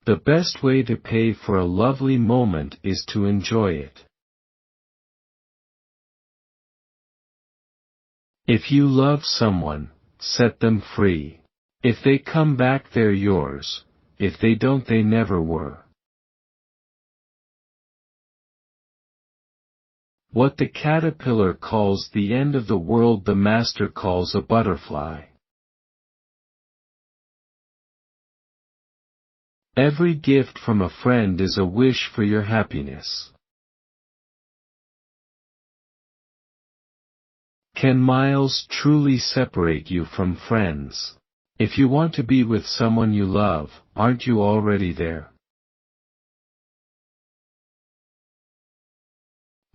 The best way to pay for a lovely moment is to enjoy it. If you love someone, set them free. If they come back, they're yours. If they don't, they never were. What the caterpillar calls the end of the world, the master calls a butterfly. Every gift from a friend is a wish for your happiness. Can miles truly separate you from friends? If you want to be with someone you love, aren't you already there?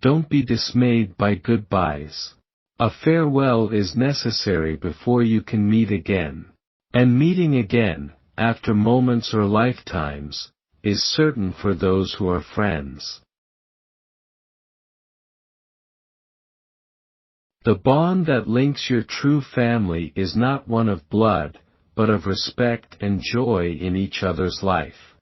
Don't be dismayed by goodbyes. A farewell is necessary before you can meet again. And meeting again, after moments or lifetimes, is certain for those who are friends. The bond that links your true family is not one of blood, but of respect and joy in each other's life.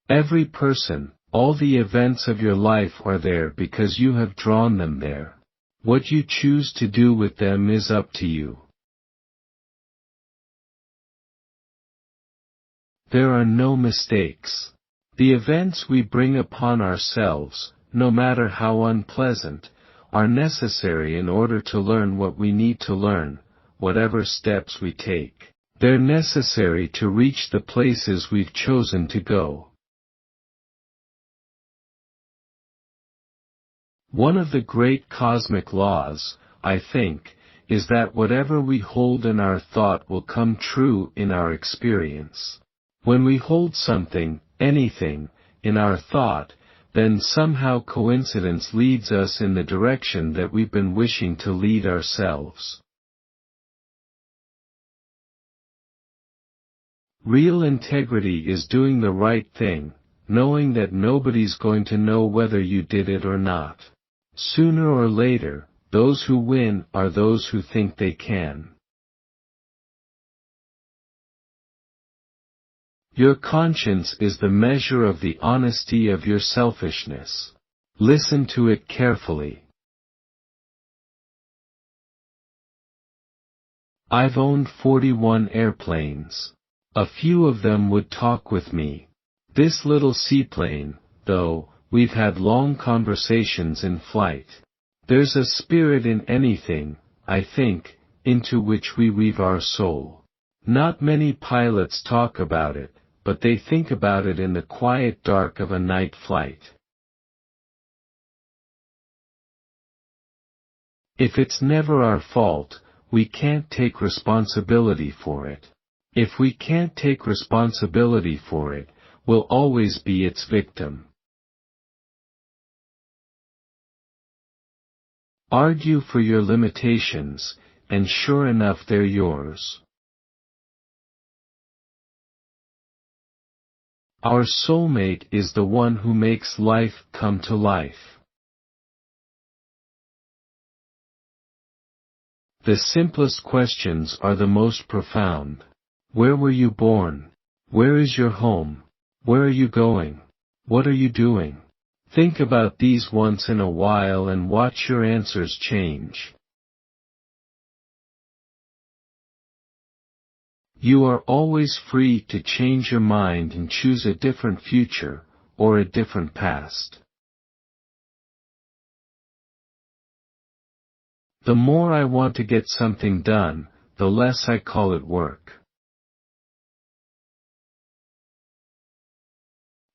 Every person, all the events of your life are there because you have drawn them there. What you choose to do with them is up to you. There are no mistakes. The events we bring upon ourselves, no matter how unpleasant, are necessary in order to learn what we need to learn. Whatever steps we take, they're necessary to reach the places we've chosen to go. One of the great cosmic laws, I think, is that whatever we hold in our thought will come true in our experience. When we hold something, anything, in our thought, then somehow coincidence leads us in the direction that we've been wishing to lead ourselves. Real integrity is doing the right thing, knowing that nobody's going to know whether you did it or not. Sooner or later, those who win are those who think they can. Your conscience is the measure of the honesty of your selfishness. Listen to it carefully. I've owned 41 airplanes. A few of them would talk with me. This little seaplane, though, we've had long conversations in flight. There's a spirit in anything, I think, into which we weave our soul. Not many pilots talk about it, but they think about it in the quiet dark of a night flight. If it's never our fault, we can't take responsibility for it. If we can't take responsibility for it, we'll always be its victim. Argue for your limitations, and sure enough they're yours. Our soulmate is the one who makes life come to life. The simplest questions are the most profound. Where were you born? Where is your home? Where are you going? What are you doing? Think about these once in a while and watch your answers change. You are always free to change your mind and choose a different future, or a different past. The more I want to get something done, the less I call it work.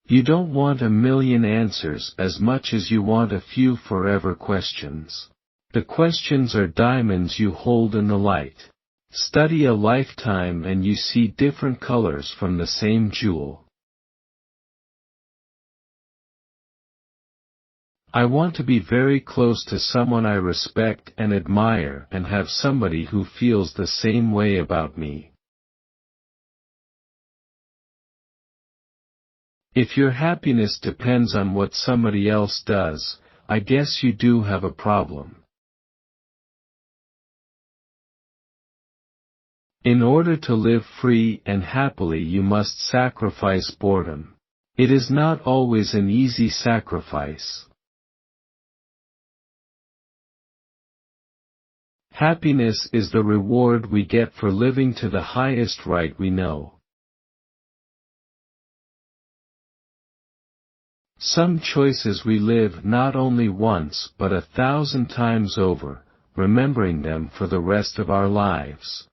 You don't want a million answers as much as you want a few forever questions. The questions are diamonds you hold in the light. Study a lifetime and you see different colors from the same jewel. I want to be very close to someone I respect and admire and have somebody who feels the same way about me. If your happiness depends on what somebody else does, I guess you do have a problem. In order to live free and happily you must sacrifice boredom. It is not always an easy sacrifice. Happiness is the reward we get for living to the highest right we know. Some choices we live not only once but 1,000 times over, remembering them for the rest of our lives.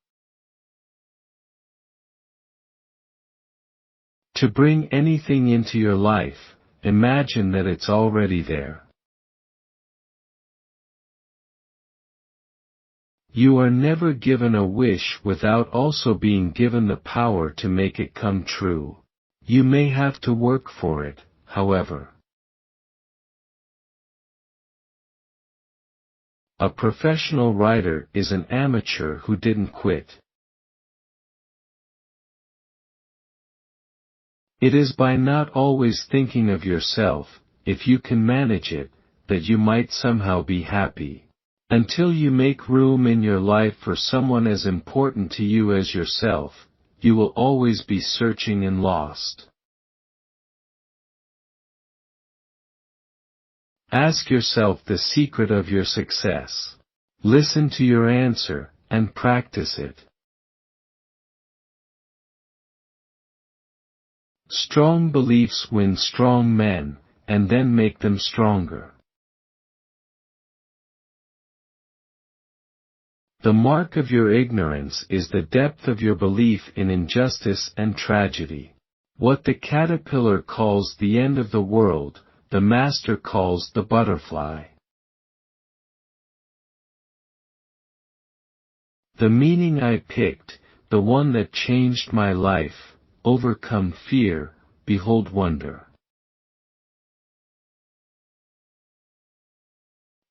To bring anything into your life, imagine that it's already there. You are never given a wish without also being given the power to make it come true. You may have to work for it, however. A professional writer is an amateur who didn't quit. It is by not always thinking of yourself, if you can manage it, that you might somehow be happy. Until you make room in your life for someone as important to you as yourself, you will always be searching and lost. Ask yourself the secret of your success. Listen to your answer, and practice it. Strong beliefs win strong men, and then make them stronger. The mark of your ignorance is the depth of your belief in injustice and tragedy. What the caterpillar calls the end of the world, the master calls the butterfly. The meaning I picked, the one that changed my life, overcome fear, behold wonder.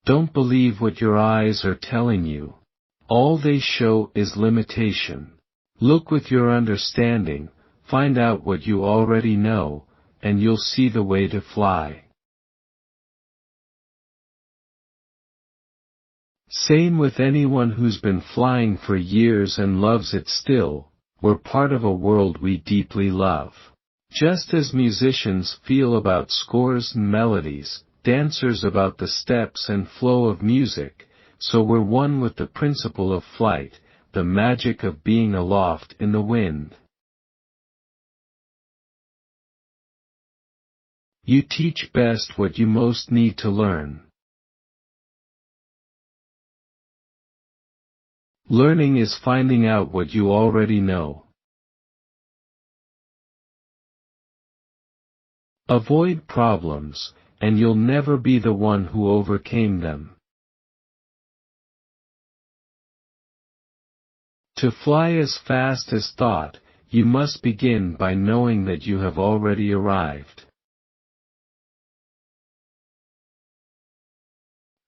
Don't believe what your eyes are telling you. All they show is limitation. Look with your understanding, find out what you already know, and you'll see the way to fly. Same with anyone who's been flying for years and loves it still, we're part of a world we deeply love. Just as musicians feel about scores and melodies, dancers about the steps and flow of music, so we're one with the principle of flight, the magic of being aloft in the wind. You teach best what you most need to learn. Learning is finding out what you already know. Avoid problems, and you'll never be the one who overcame them. To fly as fast as thought, you must begin by knowing that you have already arrived.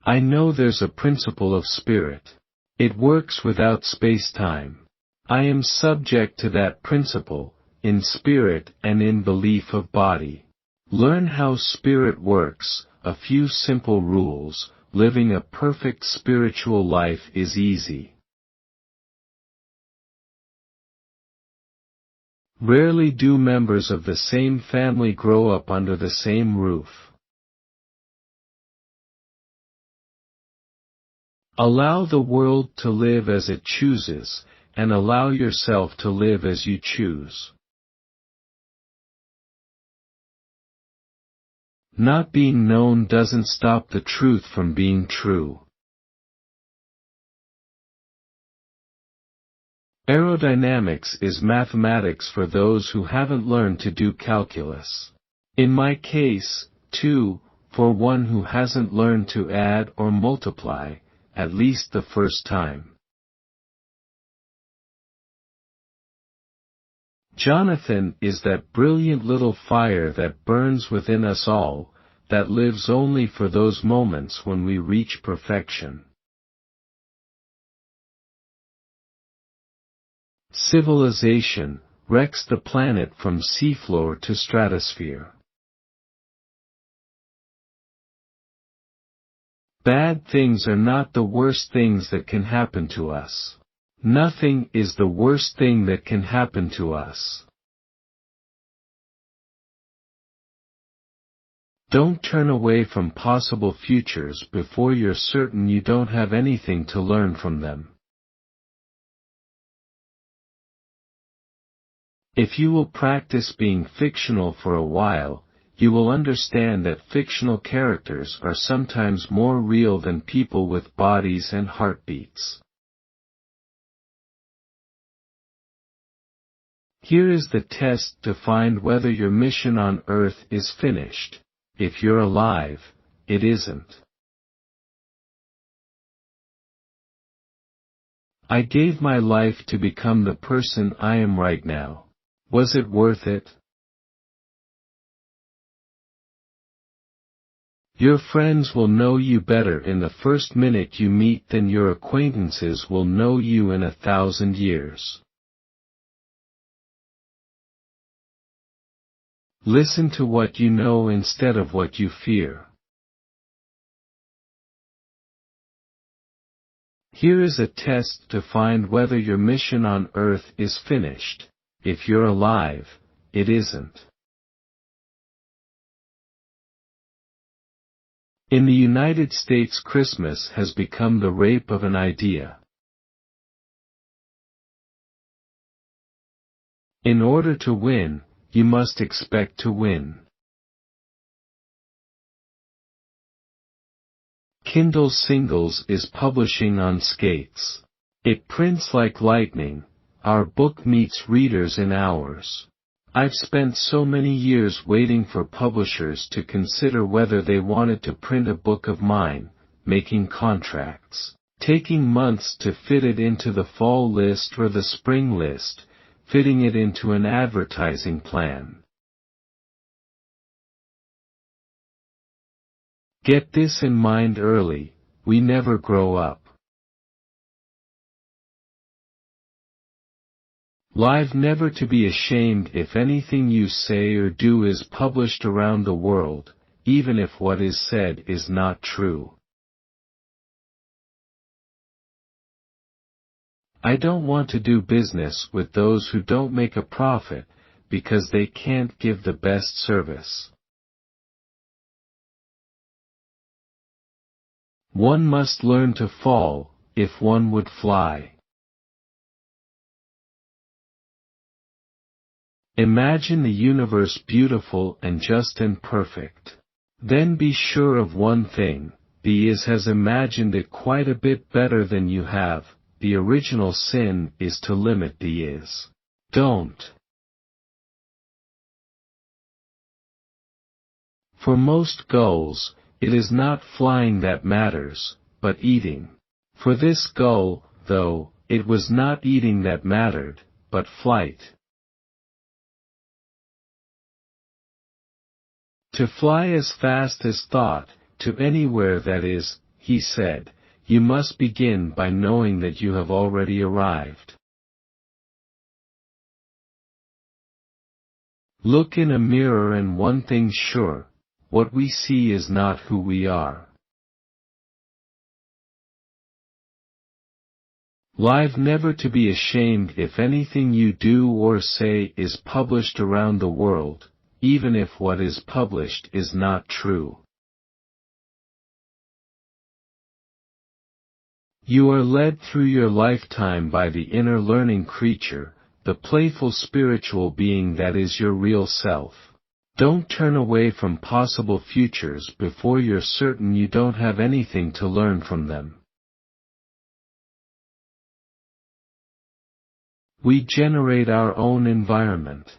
I know there's a principle of spirit. It works without space-time. I am subject to that principle, in spirit and in belief of body. Learn how spirit works, a few simple rules, living a perfect spiritual life is easy. Rarely do members of the same family grow up under the same roof. Allow the world to live as it chooses, and allow yourself to live as you choose. Not being known doesn't stop the truth from being true. Aerodynamics is mathematics for those who haven't learned to do calculus. In my case, too, for one who hasn't learned to add or multiply, at least the first time. Jonathan is that brilliant little fire that burns within us all, that lives only for those moments when we reach perfection. Civilization wrecks the planet from seafloor to stratosphere. Bad things are not the worst things that can happen to us. Nothing is the worst thing that can happen to us. Don't turn away from possible futures before you're certain you don't have anything to learn from them. If you will practice being fictional for a while, you will understand that fictional characters are sometimes more real than people with bodies and heartbeats. Here is the test to find whether your mission on Earth is finished. If you're alive, it isn't. I gave my life to become the person I am right now. Was it worth it? Your friends will know you better in the first minute you meet than your acquaintances will know you in 1,000 years. Listen to what you know instead of what you fear. Here is a test to find whether your mission on Earth is finished. If you're alive, it isn't. In the United States, Christmas has become the rape of an idea. In order to win, you must expect to win. Kindle Singles is publishing on skates. It prints like lightning. Our book meets readers in hours. I've spent so many years waiting for publishers to consider whether they wanted to print a book of mine, making contracts, taking months to fit it into the fall list or the spring list, fitting it into an advertising plan. Get this in mind early: we never grow up. Live never to be ashamed if anything you say or do is published around the world, even if what is said is not true. I don't want to do business with those who don't make a profit, because they can't give the best service. One must learn to fall, if one would fly. Imagine the universe beautiful and just and perfect. Then be sure of one thing: the is has imagined it quite a bit better than you have. The original sin is to limit the is. Don't. For most gulls, it is not flying that matters, but eating. For this gull, though, it was not eating that mattered, but flight. To fly as fast as thought, to anywhere that is, he said, you must begin by knowing that you have already arrived. Look in a mirror and one thing's sure: what we see is not who we are. Live never to be ashamed if anything you do or say is published around the world, even if what is published is not true. You are led through your lifetime by the inner learning creature, the playful spiritual being that is your real self. Don't turn away from possible futures before you're certain you don't have anything to learn from them. We generate our own environment.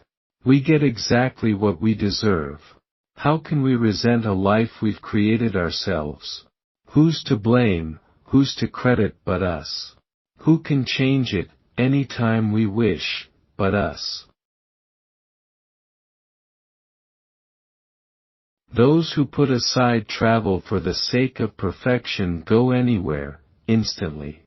We get exactly what we deserve. How can we resent a life we've created ourselves? Who's to blame, who's to credit but us? Who can change it, any time we wish, but us? Those who put aside travel for the sake of perfection go anywhere, instantly.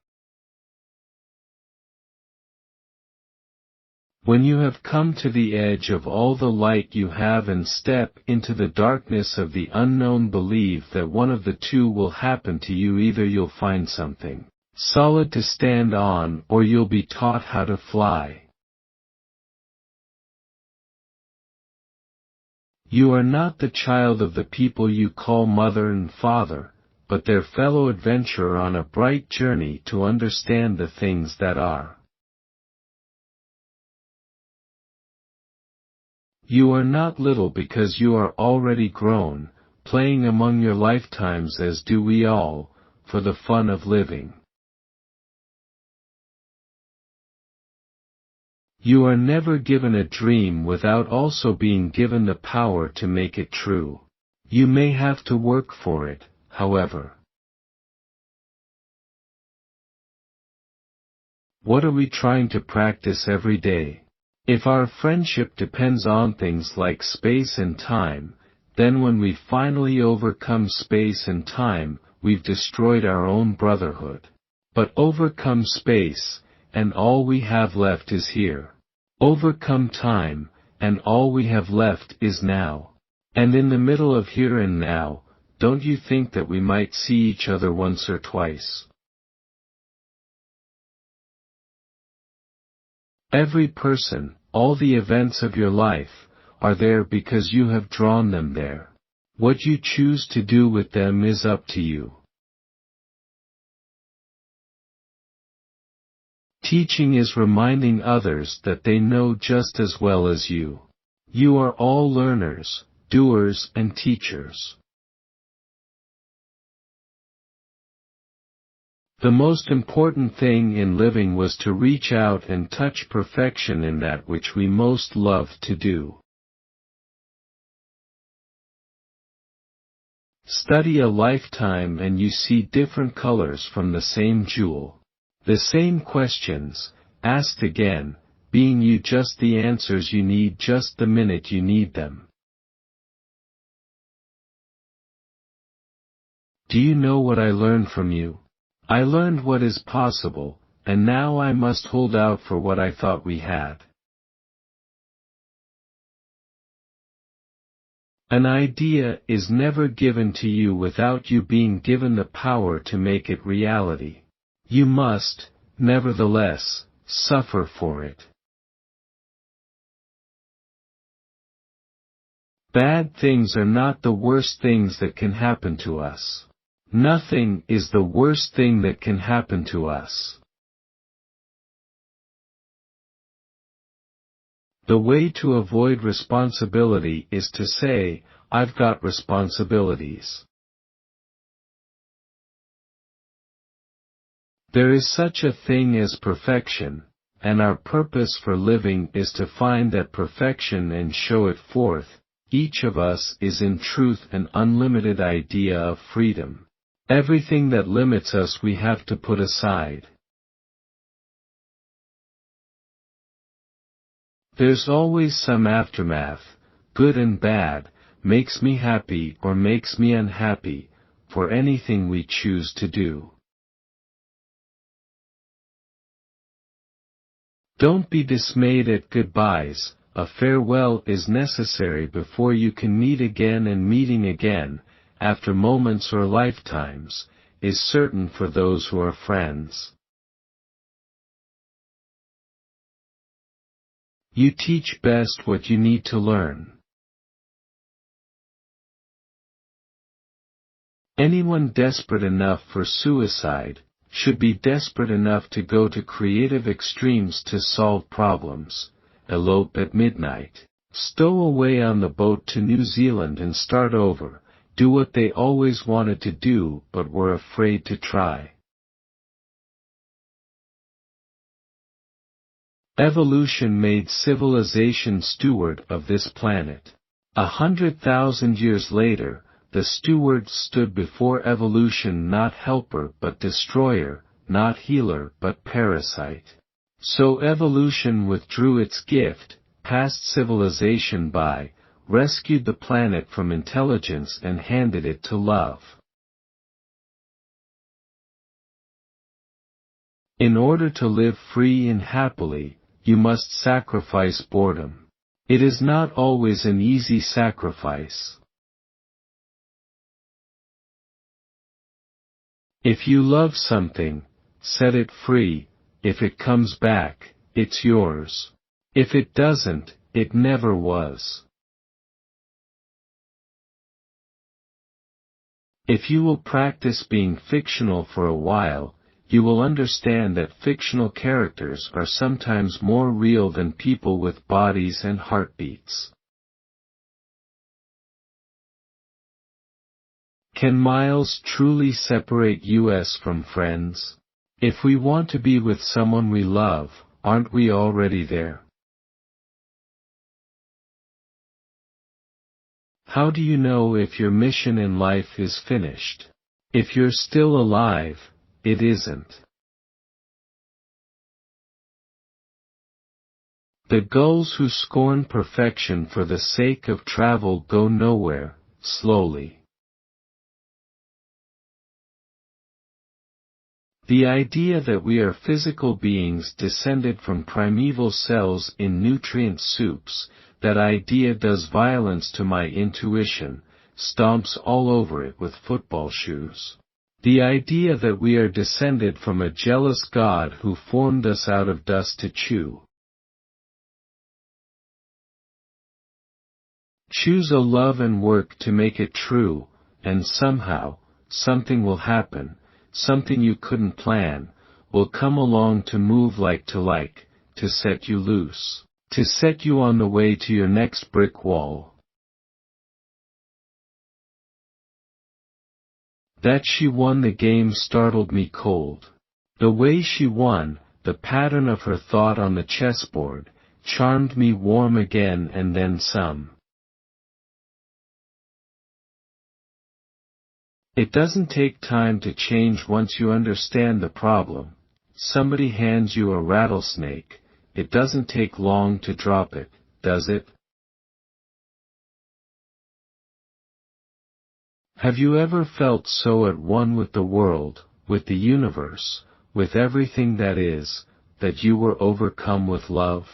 When you have come to the edge of all the light you have and step into the darkness of the unknown, believe that one of the two will happen to you: either you'll find something solid to stand on, or you'll be taught how to fly. You are not the child of the people you call mother and father, but their fellow adventurer on a bright journey to understand the things that are. You are not little because you are already grown, playing among your lifetimes as do we all, for the fun of living. You are never given a dream without also being given the power to make it true. You may have to work for it, however. What are we trying to practice every day? If our friendship depends on things like space and time, then when we finally overcome space and time, we've destroyed our own brotherhood. But overcome space, and all we have left is here. Overcome time, and all we have left is now. And in the middle of here and now, don't you think that we might see each other once or twice? Every person, all the events of your life, are there because you have drawn them there. What you choose to do with them is up to you. Teaching is reminding others that they know just as well as you. You are all learners, doers and teachers. The most important thing in living was to reach out and touch perfection in that which we most love to do. Study a lifetime and you see different colors from the same jewel. The same questions, asked again, being you just the answers you need just the minute you need them. Do you know what I learned from you? I learned what is possible, and now I must hold out for what I thought we had. An idea is never given to you without you being given the power to make it reality. You must, nevertheless, suffer for it. Bad things are not the worst things that can happen to us. Nothing is the worst thing that can happen to us. The way to avoid responsibility is to say, I've got responsibilities. There is such a thing as perfection, and our purpose for living is to find that perfection and show it forth. Each of us is in truth an unlimited idea of freedom. Everything that limits us we have to put aside. There's always some aftermath, good and bad, makes me happy or makes me unhappy, for anything we choose to do. Don't be dismayed at goodbyes, a farewell is necessary before you can meet again, and meeting again, after moments or lifetimes, is certain for those who are friends. You teach best what you need to learn. Anyone desperate enough for suicide should be desperate enough to go to creative extremes to solve problems. Elope at midnight, stow away on the boat to New Zealand and start over, do what they always wanted to do but were afraid to try. Evolution made civilization steward of this planet. 100,000 years later, the steward stood before evolution, not helper but destroyer, not healer but parasite. So evolution withdrew its gift, passed civilization by, rescued the planet from intelligence and handed it to love. In order to live free and happily, you must sacrifice boredom. It is not always an easy sacrifice. If you love something, set it free. If it comes back, it's yours. If it doesn't, it never was. If you will practice being fictional for a while, you will understand that fictional characters are sometimes more real than people with bodies and heartbeats. Can miles truly separate us from friends? If we want to be with someone we love, aren't we already there? How do you know if your mission in life is finished? If you're still alive, it isn't. The gulls who scorn perfection for the sake of travel go nowhere, slowly. The idea that we are physical beings descended from primeval cells in nutrient soups, that idea does violence to my intuition, stomps all over it with football shoes. The idea that we are descended from a jealous God who formed us out of dust to chew. Choose a love and work to make it true, and somehow, something will happen, something you couldn't plan, will come along to move like, to set you loose, to set you on the way to your next brick wall. That she won the game startled me cold. The way she won, the pattern of her thought on the chessboard, charmed me warm again and then some. It doesn't take time to change once you understand the problem. Somebody hands you a rattlesnake, it doesn't take long to drop it, does it? Have you ever felt so at one with the world, with the universe, with everything that is, that you were overcome with love?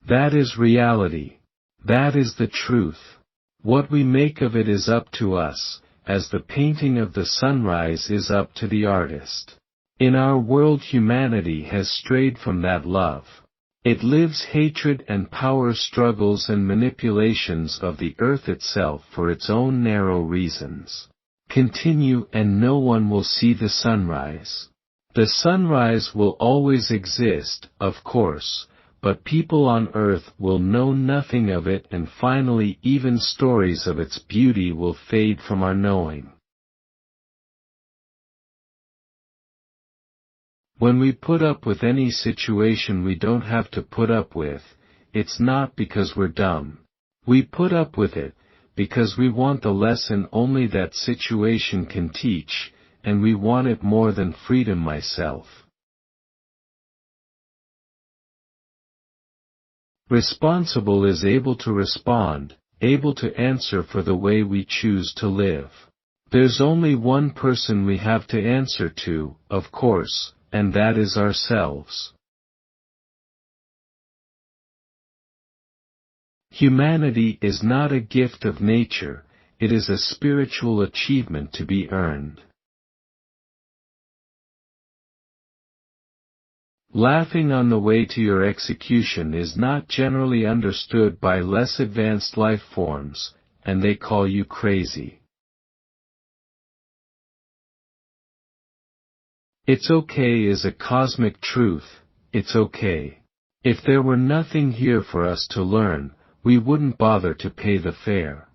That is reality. That is the truth. What we make of it is up to us, as the painting of the sunrise is up to the artist. In our world humanity has strayed from that love. It lives hatred and power struggles and manipulations of the earth itself for its own narrow reasons. Continue and no one will see the sunrise. The sunrise will always exist, of course, but people on earth will know nothing of it, and finally even stories of its beauty will fade from our knowing. When we put up with any situation we don't have to put up with, it's not because we're dumb. We put up with it because we want the lesson only that situation can teach, and we want it more than freedom myself. Responsible is able to respond, able to answer for the way we choose to live. There's only one person we have to answer to, of course, and that is ourselves. Humanity is not a gift of nature, it is a spiritual achievement to be earned. Laughing on the way to your execution is not generally understood by less advanced life forms, and they call you crazy. It's okay is a cosmic truth, it's okay. If there were nothing here for us to learn, we wouldn't bother to pay the fare.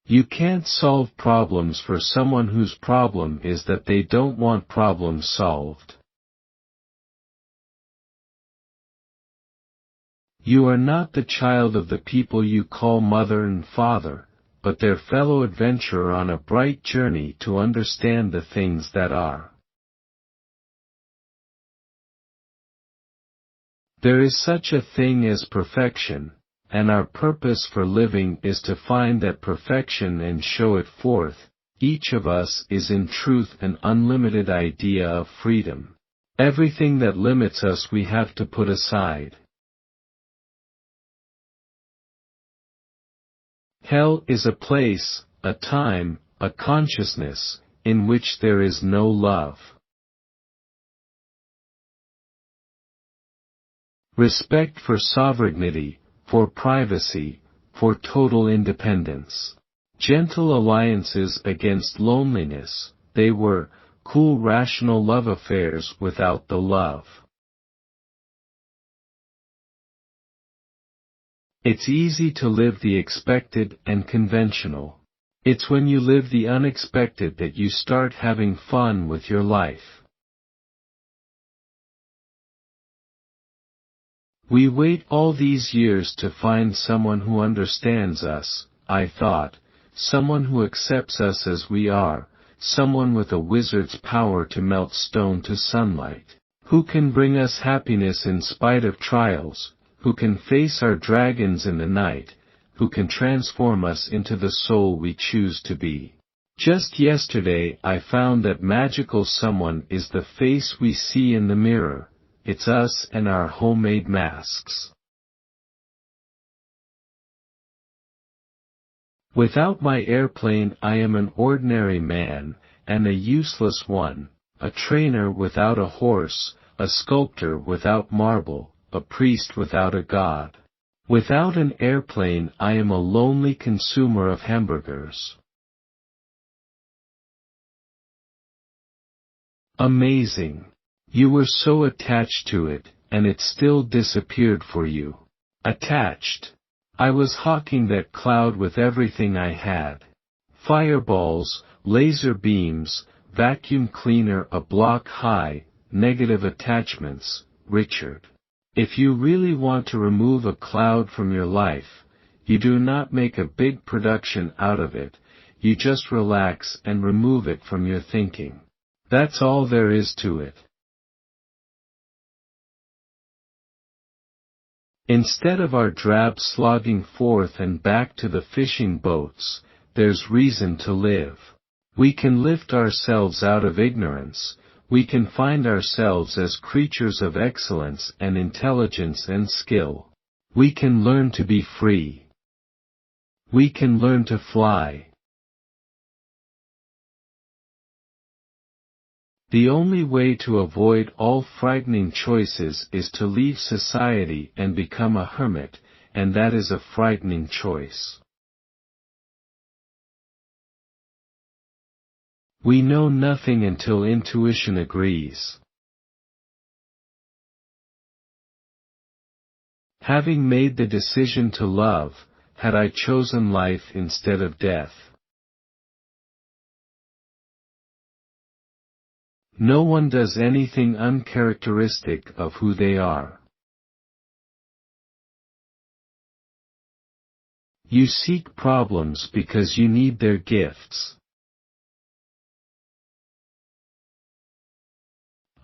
You can't solve problems for someone whose problem is that they don't want problems solved. You are not the child of the people you call mother and father, but their fellow adventurer on a bright journey to understand the things that are. There is such a thing as perfection, and our purpose for living is to find that perfection and show it forth. Each of us is in truth an unlimited idea of freedom. Everything that limits us we have to put aside. Hell is a place, a time, a consciousness. in which there is no love. Respect for sovereignty, for privacy, for total independence. Gentle alliances against loneliness, they were cool rational love affairs without the love. It's easy to live the expected and conventional. It's when you live the unexpected that you start having fun with your life. We wait all these years to find someone who understands us, I thought, someone who accepts us as we are, someone with a wizard's power to melt stone to sunlight, who can bring us happiness in spite of trials, who can face our dragons in the night, who can transform us into the soul we choose to be. Just yesterday I found that magical someone is the face we see in the mirror. It's us and our homemade masks. Without my airplane I am an ordinary man, and a useless one, a trainer without a horse, a sculptor without marble, a priest without a god. Without an airplane I am a lonely consumer of hamburgers. Amazing. You were so attached to it, and it still disappeared for you. Attached. I was hawking that cloud with everything I had. Fireballs, laser beams, vacuum cleaner a block high, negative attachments, Richard. If you really want to remove a cloud from your life, you do not make a big production out of it, you just relax and remove it from your thinking. That's all there is to it. Instead of our drab slogging forth and back to the fishing boats, there's reason to live. We can lift ourselves out of ignorance, we can find ourselves as creatures of excellence and intelligence and skill. We can learn to be free. We can learn to fly. The only way to avoid all frightening choices is to leave society and become a hermit, and that is a frightening choice. We know nothing until intuition agrees. Having made the decision to love, had I chosen life instead of death? No one does anything uncharacteristic of who they are. You seek problems because you need their gifts.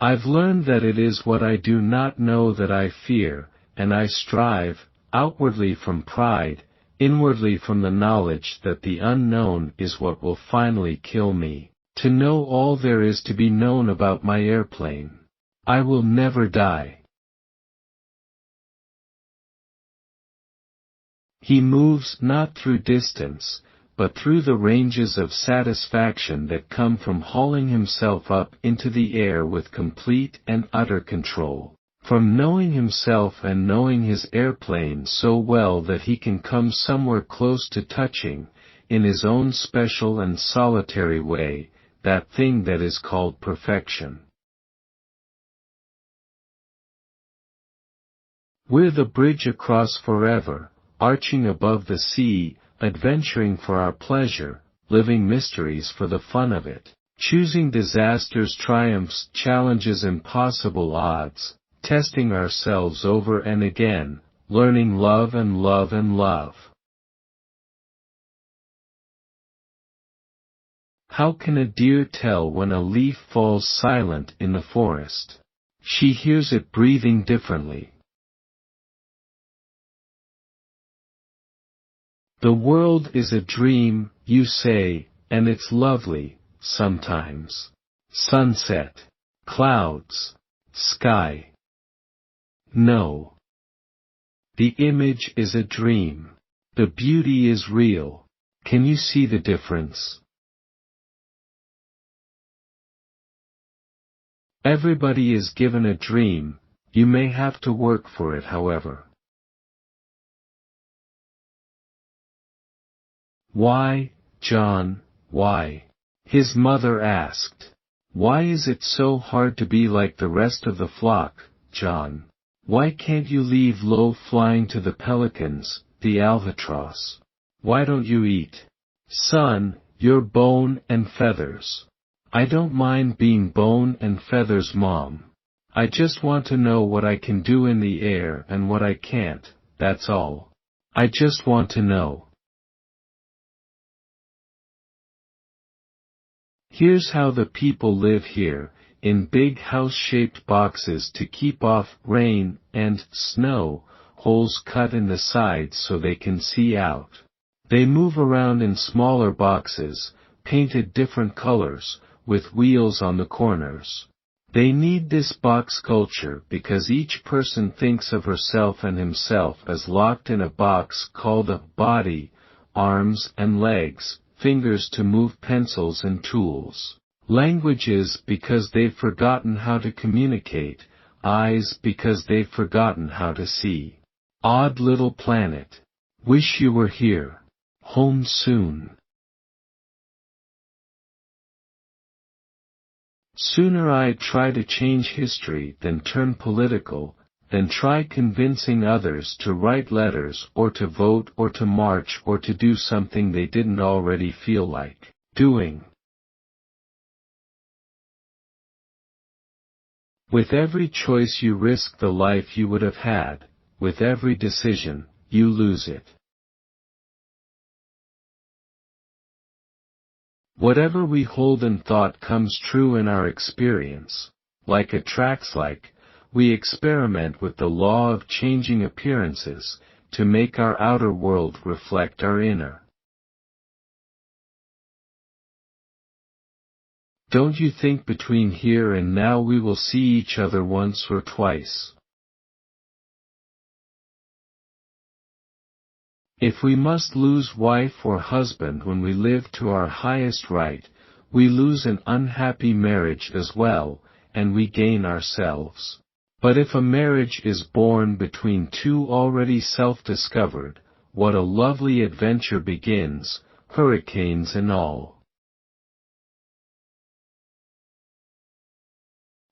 I've learned that it is what I do not know that I fear, and I strive, outwardly from pride, inwardly from the knowledge that the unknown is what will finally kill me. To know all there is to be known about my airplane. I will never die. He moves not through distance, but through the ranges of satisfaction that come from hauling himself up into the air with complete and utter control, from knowing himself and knowing his airplane so well that he can come somewhere close to touching, in his own special and solitary way, that thing that is called perfection. We're the bridge across forever, arching above the sea, adventuring for our pleasure, living mysteries for the fun of it, choosing disasters, triumphs, challenges, impossible odds, testing ourselves over and again, learning love and love and love. How can a deer tell when a leaf falls silent in the forest? She hears it breathing differently. The world is a dream, you say, and it's lovely, sometimes. Sunset, clouds, sky. No. The image is a dream. The beauty is real. Can you see the difference? Everybody is given a dream, you may have to work for it however. Why, John, why? His mother asked. Why is it so hard to be like the rest of the flock, John? Why can't you leave low flying to the pelicans, the albatross? Why don't you eat? Son, you're bone and feathers. I don't mind being bone and feathers, Mom. I just want to know what I can do in the air and what I can't, that's all. I just want to know. Here's how the people live here, in big house-shaped boxes to keep off rain and snow, holes cut in the sides so they can see out. They move around in smaller boxes, painted different colors, with wheels on the corners. They need this box culture because each person thinks of herself and himself as locked in a box called a body, arms and legs, fingers to move pencils and tools, languages because they've forgotten how to communicate, eyes because they've forgotten how to see. Odd little planet. Wish you were here. Home soon. Sooner I'd try to change history than turn political, than try convincing others to write letters or to vote or to march or to do something they didn't already feel like doing. With every choice you risk the life you would have had, with every decision, you lose it. Whatever we hold in thought comes true in our experience. Like attracts like, we experiment with the law of changing appearances, to make our outer world reflect our inner. Don't you think between here and now we will see each other once or twice? If we must lose wife or husband when we live to our highest right, we lose an unhappy marriage as well, and we gain ourselves. But if a marriage is born between two already self-discovered, what a lovely adventure begins, hurricanes and all.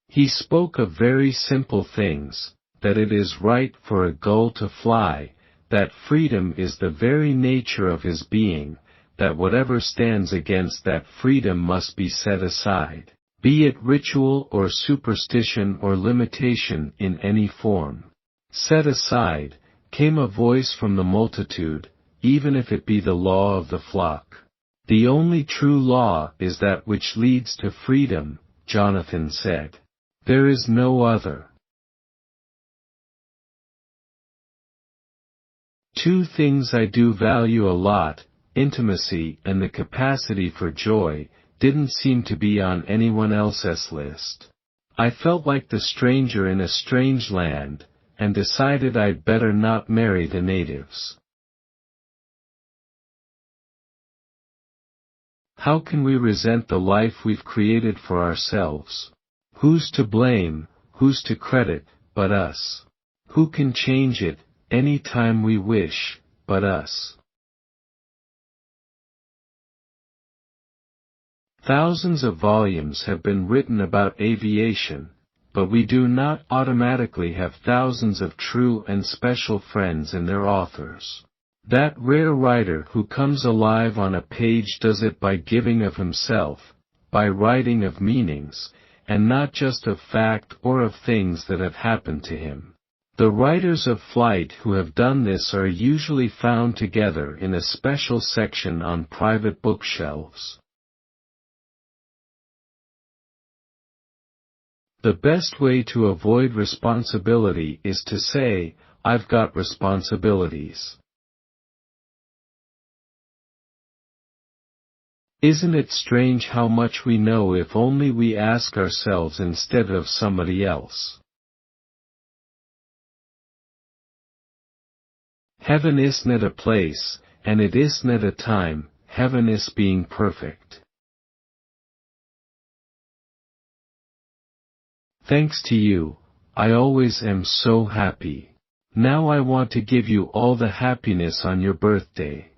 He spoke of very simple things, that it is right for a gull to fly, that freedom is the very nature of his being, that whatever stands against that freedom must be set aside, be it ritual or superstition or limitation in any form. Set aside, came a voice from the multitude, even if it be the law of the flock. The only true law is that which leads to freedom, Jonathan said. There is no other. Two things I do value a lot, intimacy and the capacity for joy, didn't seem to be on anyone else's list. I felt like the stranger in a strange land, and decided I'd better not marry the natives. How can we resent the life we've created for ourselves? Who's to blame, who's to credit, but us? Who can change it, any time we wish, but us? Thousands of volumes have been written about aviation, but we do not automatically have thousands of true and special friends in their authors. That rare writer who comes alive on a page does it by giving of himself, by writing of meanings, and not just of fact or of things that have happened to him. The writers of flight who have done this are usually found together in a special section on private bookshelves. The best way to avoid responsibility is to say, I've got responsibilities. Isn't it strange how much we know if only we ask ourselves instead of somebody else? Heaven isn't a place, and it isn't a time, heaven is being perfect. Thanks to you, I always am so happy. Now I want to give you all the happiness on your birthday.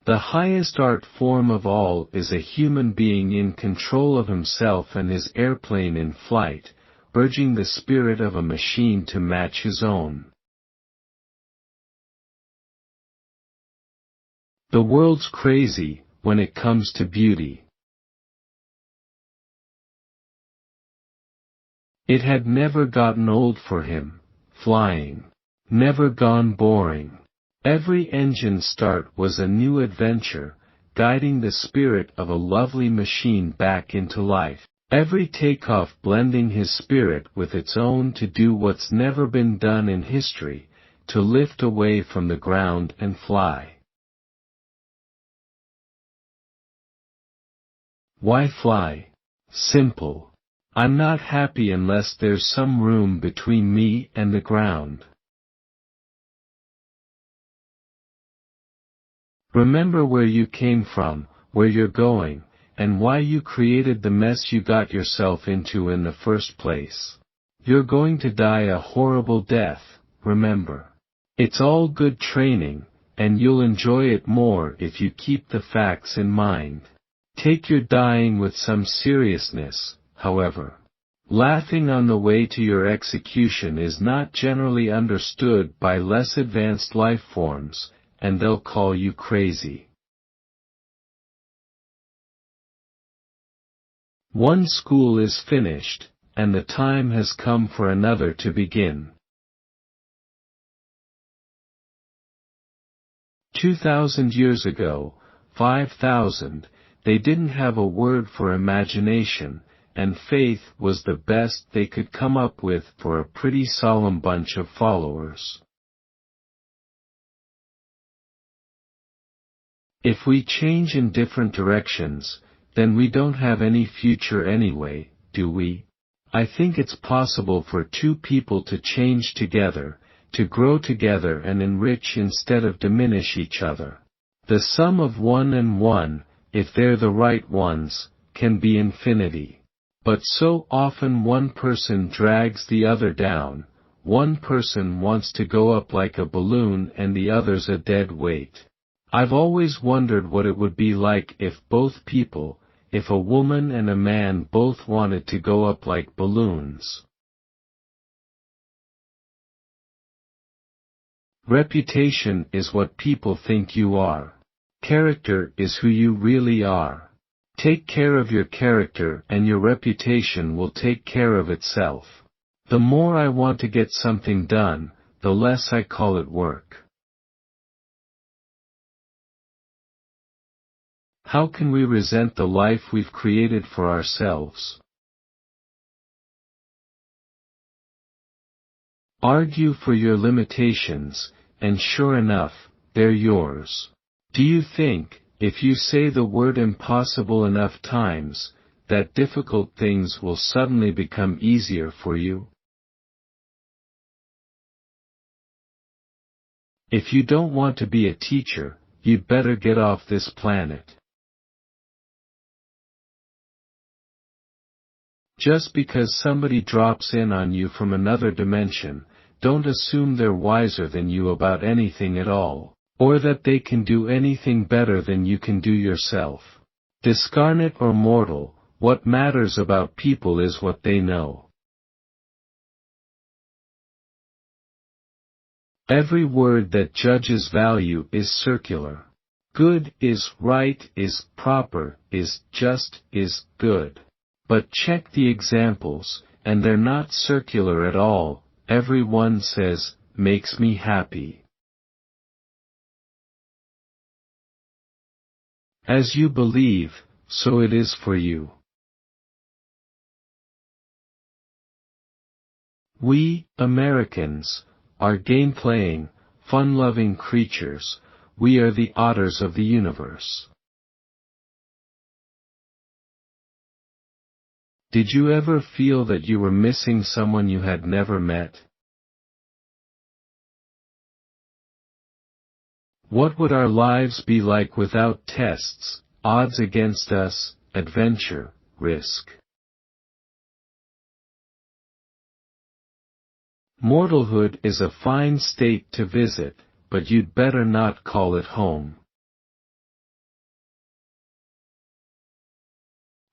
The highest art form of all is a human being in control of himself and his airplane in flight, urging the spirit of a machine to match his own. The world's crazy when it comes to beauty. It had never gotten old for him, flying. Never gone boring. Every engine start was a new adventure, guiding the spirit of a lovely machine back into life. Every takeoff blending his spirit with its own to do what's never been done in history, to lift away from the ground and fly. Why fly? Simple. I'm not happy unless there's some room between me and the ground. Remember where you came from, where you're going, and why you created the mess you got yourself into in the first place. You're going to die a horrible death, remember. It's all good training, and you'll enjoy it more if you keep the facts in mind. Take your dying with some seriousness, however. Laughing on the way to your execution is not generally understood by less advanced life forms, and they'll call you crazy. One school is finished, and the time has come for another to begin. 2,000 years ago, 5,000, they didn't have a word for imagination, and faith was the best they could come up with for a pretty solemn bunch of followers. If we change in different directions, then we don't have any future anyway, do we? I think it's possible for two people to change together, to grow together and enrich instead of diminish each other. The sum of one and one, if they're the right ones, can be infinity. But so often one person drags the other down, one person wants to go up like a balloon and the other's a dead weight. I've always wondered what it would be like if both people, if a woman and a man both wanted to go up like balloons. Reputation is what people think you are. Character is who you really are. Take care of your character and your reputation will take care of itself. The more I want to get something done, the less I call it work. How can we resent the life we've created for ourselves? Argue for your limitations, and sure enough, they're yours. Do you think, if you say the word impossible enough times, that difficult things will suddenly become easier for you? If you don't want to be a teacher, you'd better get off this planet. Just because somebody drops in on you from another dimension, don't assume they're wiser than you about anything at all, or that they can do anything better than you can do yourself. Discarnate or mortal, what matters about people is what they know. Every word that judges value is circular. Good is right, is proper, is just, is good. But check the examples, and they're not circular at all. Every one says, makes me happy. As you believe, so it is for you. We, Americans, are game-playing, fun-loving creatures. We are the otters of the universe. Did you ever feel that you were missing someone you had never met? What would our lives be like without tests, odds against us, adventure, risk. Mortalhood is a fine state to visit, but you'd better not call it home.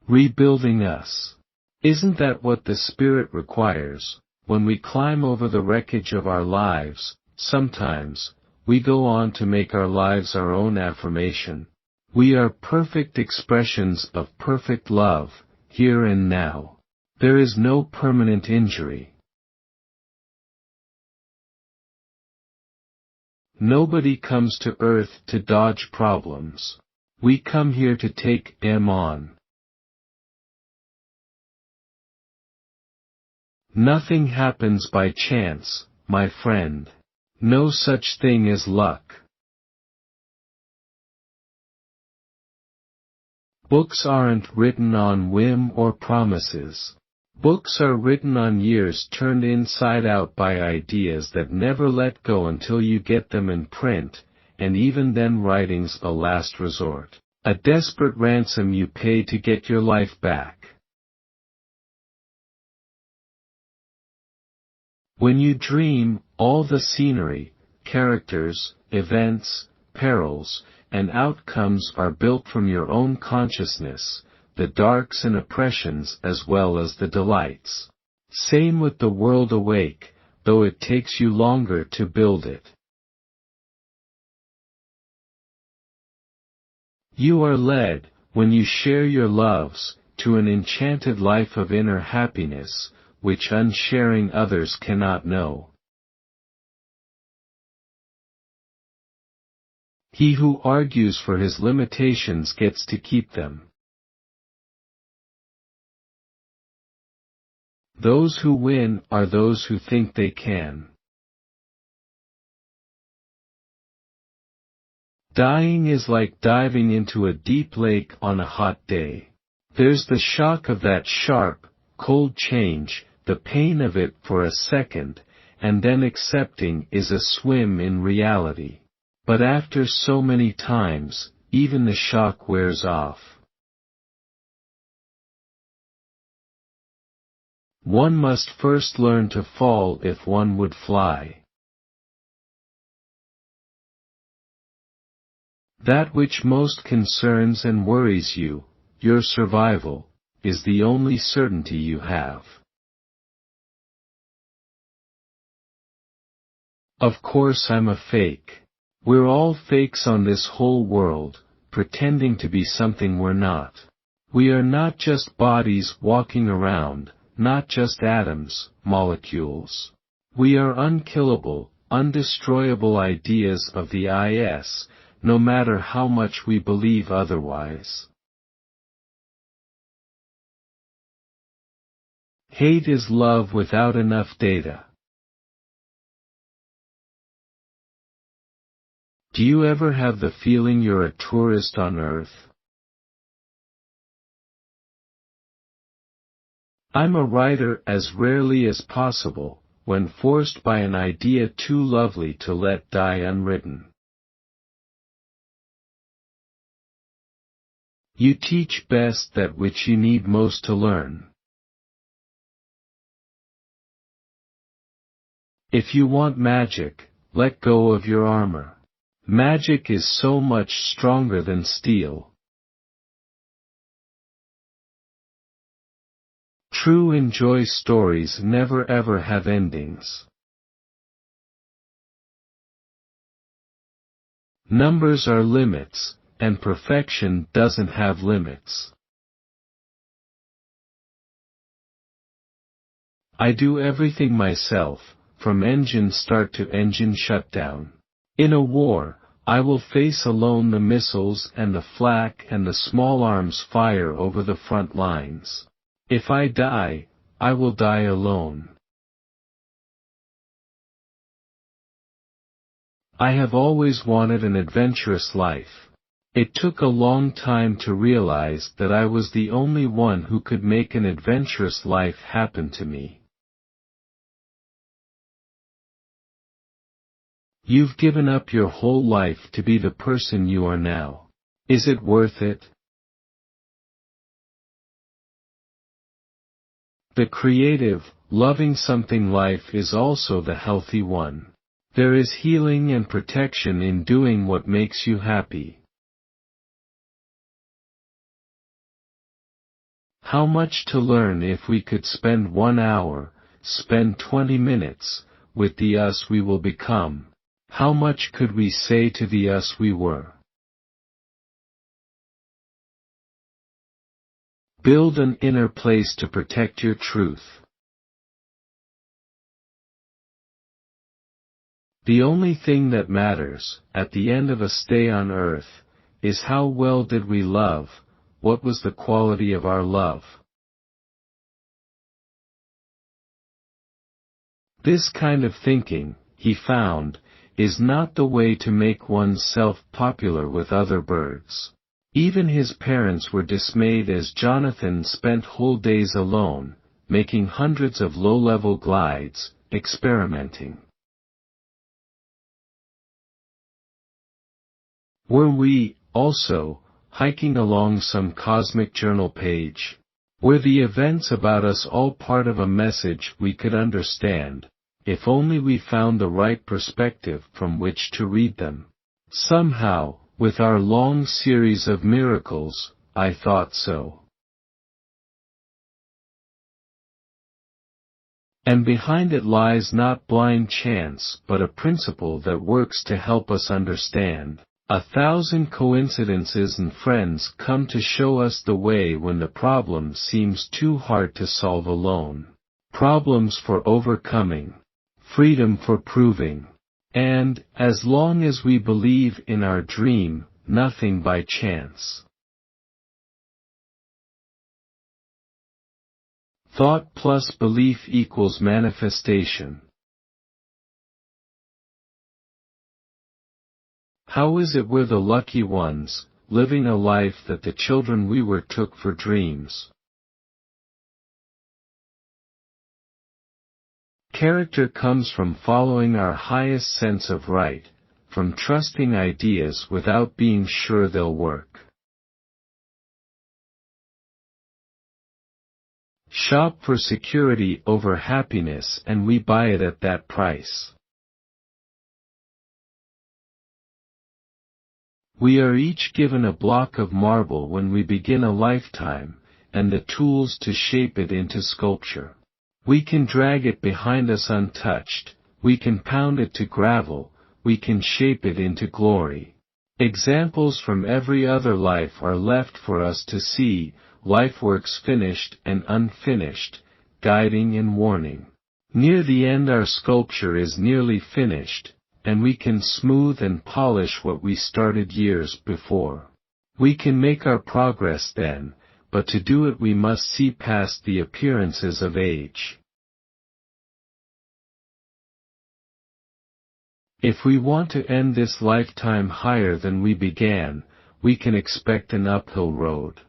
Rebuilding us. Isn't that what the Spirit requires? When we climb over the wreckage of our lives, sometimes, we go on to make our lives our own affirmation. We are perfect expressions of perfect love, here and now. There is no permanent injury. Nobody comes to Earth to dodge problems. We come here to take them on. Nothing happens by chance, my friend. No such thing as luck. Books aren't written on whim or promises. Books are written on years turned inside out by ideas that never let go until you get them in print, and even then writing's a last resort, a desperate ransom you pay to get your life back. When you dream, all the scenery, characters, events, perils, and outcomes are built from your own consciousness, the darks and oppressions as well as the delights. Same with the world awake, though it takes you longer to build it. You are led, when you share your loves, to an enchanted life of inner happiness, which unsharing others cannot know. He who argues for his limitations gets to keep them. Those who win are those who think they can. Dying is like diving into a deep lake on a hot day. There's the shock of that sharp, cold change, the pain of it for a second, and then accepting is a swim in reality. But after so many times, even the shock wears off. One must first learn to fall if one would fly. That which most concerns and worries you, your survival, is the only certainty you have. Of course I'm a fake. We're all fakes on this whole world, pretending to be something we're not. We are not just bodies walking around, not just atoms, molecules. We are unkillable, undestroyable ideas of the IS, no matter how much we believe otherwise. Hate is love without enough data. Do you ever have the feeling you're a tourist on Earth? I'm a writer as rarely as possible, when forced by an idea too lovely to let die unwritten. You teach best that which you need most to learn. If you want magic, let go of your armor. Magic is so much stronger than steel. True enjoy stories never ever have endings. Numbers are limits, and perfection doesn't have limits. I do everything myself, from engine start to engine shutdown. In a war, I will face alone the missiles and the flak and the small arms fire over the front lines. If I die, I will die alone. I have always wanted an adventurous life. It took a long time to realize that I was the only one who could make an adventurous life happen to me. You've given up your whole life to be the person you are now. Is it worth it? The creative, loving something life is also the healthy one. There is healing and protection in doing what makes you happy. How much to learn if we could spend 1 hour, spend 20 minutes, with the us we will become. How much could we say to the us we were? Build an inner place to protect your truth. The only thing that matters, at the end of a stay on earth, is how well did we love, what was the quality of our love. This kind of thinking, he found, is not the way to make oneself popular with other birds. Even his parents were dismayed as Jonathan spent whole days alone, making hundreds of low-level glides, experimenting. Were we, also, hiking along some cosmic journal page? Were the events about us all part of a message we could understand, if only we found the right perspective from which to read them? Somehow, with our long series of miracles, I thought so. And behind it lies not blind chance but a principle that works to help us understand. 1,000 coincidences and friends come to show us the way when the problem seems too hard to solve alone. Problems for overcoming. Freedom for proving. And, as long as we believe in our dream, nothing by chance. Thought plus belief equals manifestation. How is it we're the lucky ones, living a life that the children we were took for dreams? Character comes from following our highest sense of right, from trusting ideas without being sure they'll work. Shop for security over happiness and we buy it at that price. We are each given a block of marble when we begin a lifetime, and the tools to shape it into sculpture. We can drag it behind us untouched, we can pound it to gravel, we can shape it into glory. Examples from every other life are left for us to see, life works finished and unfinished, guiding and warning. Near the end our sculpture is nearly finished, and we can smooth and polish what we started years before. We can make our progress then, but to do it we must see past the appearances of age. If we want to end this lifetime higher than we began, we can expect an uphill road.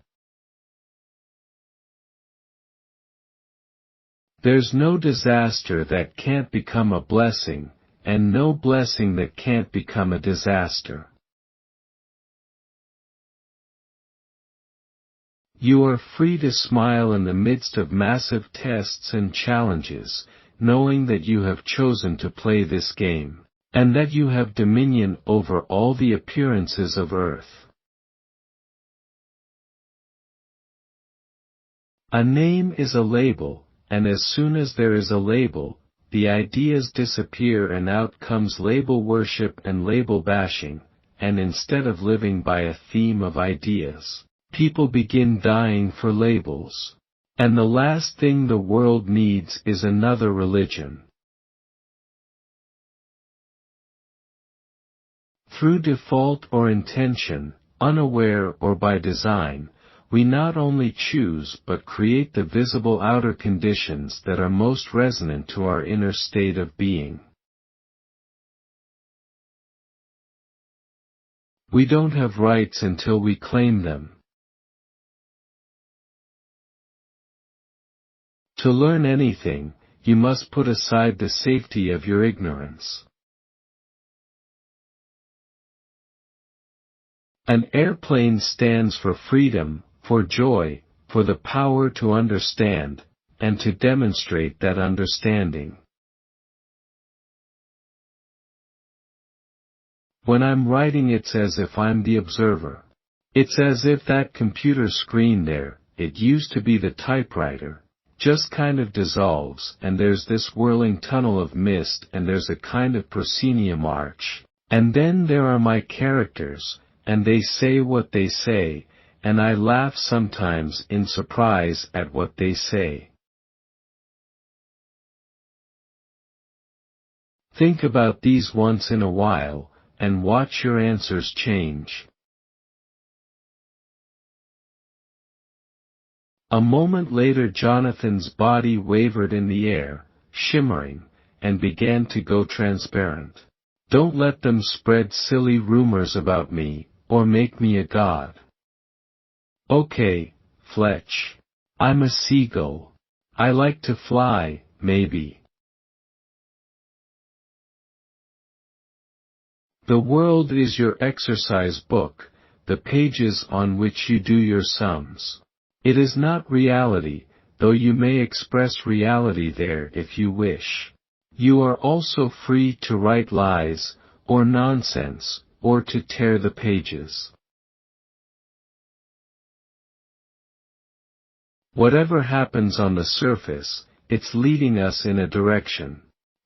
There's no disaster that can't become a blessing, and no blessing that can't become a disaster. You are free to smile in the midst of massive tests and challenges, knowing that you have chosen to play this game, and that you have dominion over all the appearances of earth. A name is a label, and as soon as there is a label, the ideas disappear and out comes label worship and label bashing, and instead of living by a theme of ideas, people begin dying for labels. And the last thing the world needs is another religion. Through default or intention, unaware or by design, we not only choose but create the visible outer conditions that are most resonant to our inner state of being. We don't have rights until we claim them. To learn anything, you must put aside the safety of your ignorance. An airplane stands for freedom, for joy, for the power to understand, and to demonstrate that understanding. When I'm writing, it's as if I'm the observer. It's as if that computer screen there, it used to be the typewriter, just kind of dissolves, and there's this whirling tunnel of mist, and there's a kind of proscenium arch. And then there are my characters, and they say what they say, and I laugh sometimes in surprise at what they say. Think about these once in a while, and watch your answers change. A moment later, Jonathan's body wavered in the air, shimmering, and began to go transparent. Don't let them spread silly rumors about me, or make me a god. Okay, Fletch. I'm a seagull. I like to fly, maybe. The world is your exercise book, the pages on which you do your sums. It is not reality, though you may express reality there if you wish. You are also free to write lies, or nonsense, or to tear the pages. Whatever happens on the surface, it's leading us in a direction.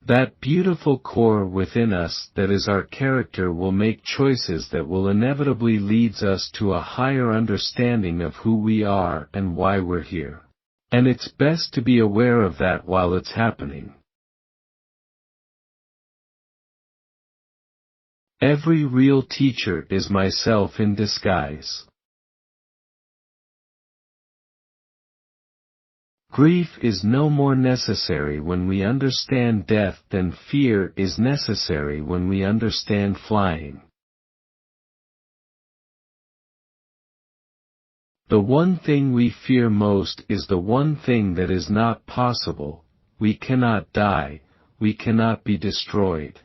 That beautiful core within us that is our character will make choices that will inevitably lead us to a higher understanding of who we are and why we're here. And it's best to be aware of that while it's happening. Every real teacher is myself in disguise. Grief is no more necessary when we understand death than fear is necessary when we understand flying. The one thing we fear most is the one thing that is not possible. We cannot die, we cannot be destroyed.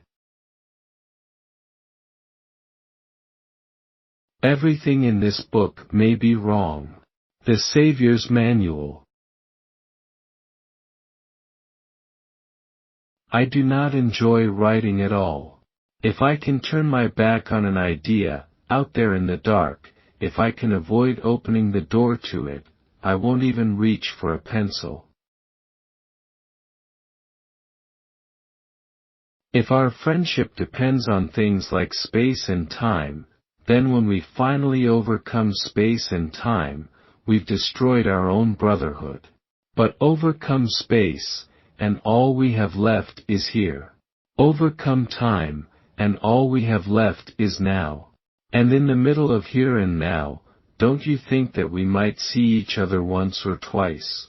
Everything in this book may be wrong. The Savior's Manual. I do not enjoy writing at all. If I can turn my back on an idea, out there in the dark, if I can avoid opening the door to it, I won't even reach for a pencil. If our friendship depends on things like space and time, then when we finally overcome space and time, we've destroyed our own brotherhood. But overcome space, and all we have left is here. Overcome time, and all we have left is now. And in the middle of here and now, don't you think that we might see each other once or twice?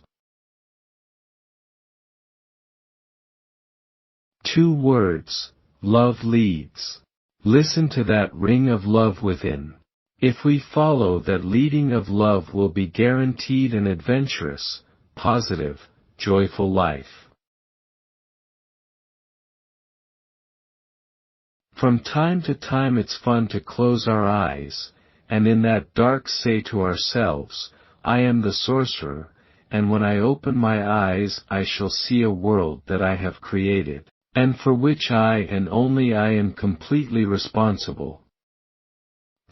2 words, love leads. Listen to that ring of love within. If we follow that leading of love, will be guaranteed an adventurous, positive, joyful life. From time to time it's fun to close our eyes, and in that dark say to ourselves, I am the sorcerer, and when I open my eyes I shall see a world that I have created, and for which I and only I am completely responsible.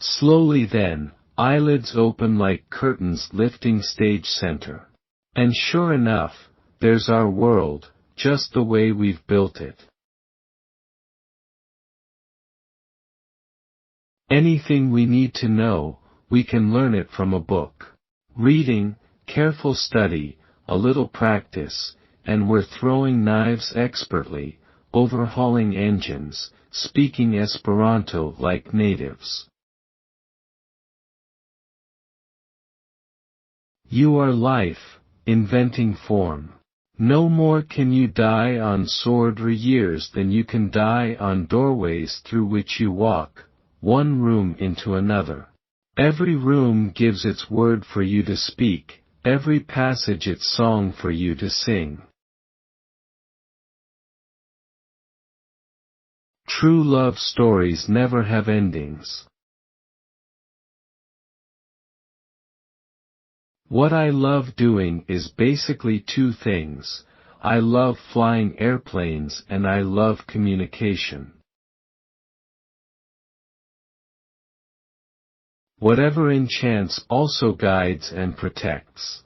Slowly then, eyelids open like curtains lifting stage center. And sure enough, there's our world, just the way we've built it. Anything we need to know, we can learn it from a book. Reading, careful study, a little practice, and we're throwing knives expertly, overhauling engines, speaking Esperanto like natives. You are life, inventing form. No more can you die on sword or years than you can die on doorways through which you walk, one room into another. Every room gives its word for you to speak, every passage its song for you to sing. True love stories never have endings. What I love doing is basically two things. I love flying airplanes and I love communication. Whatever enchants also guides and protects.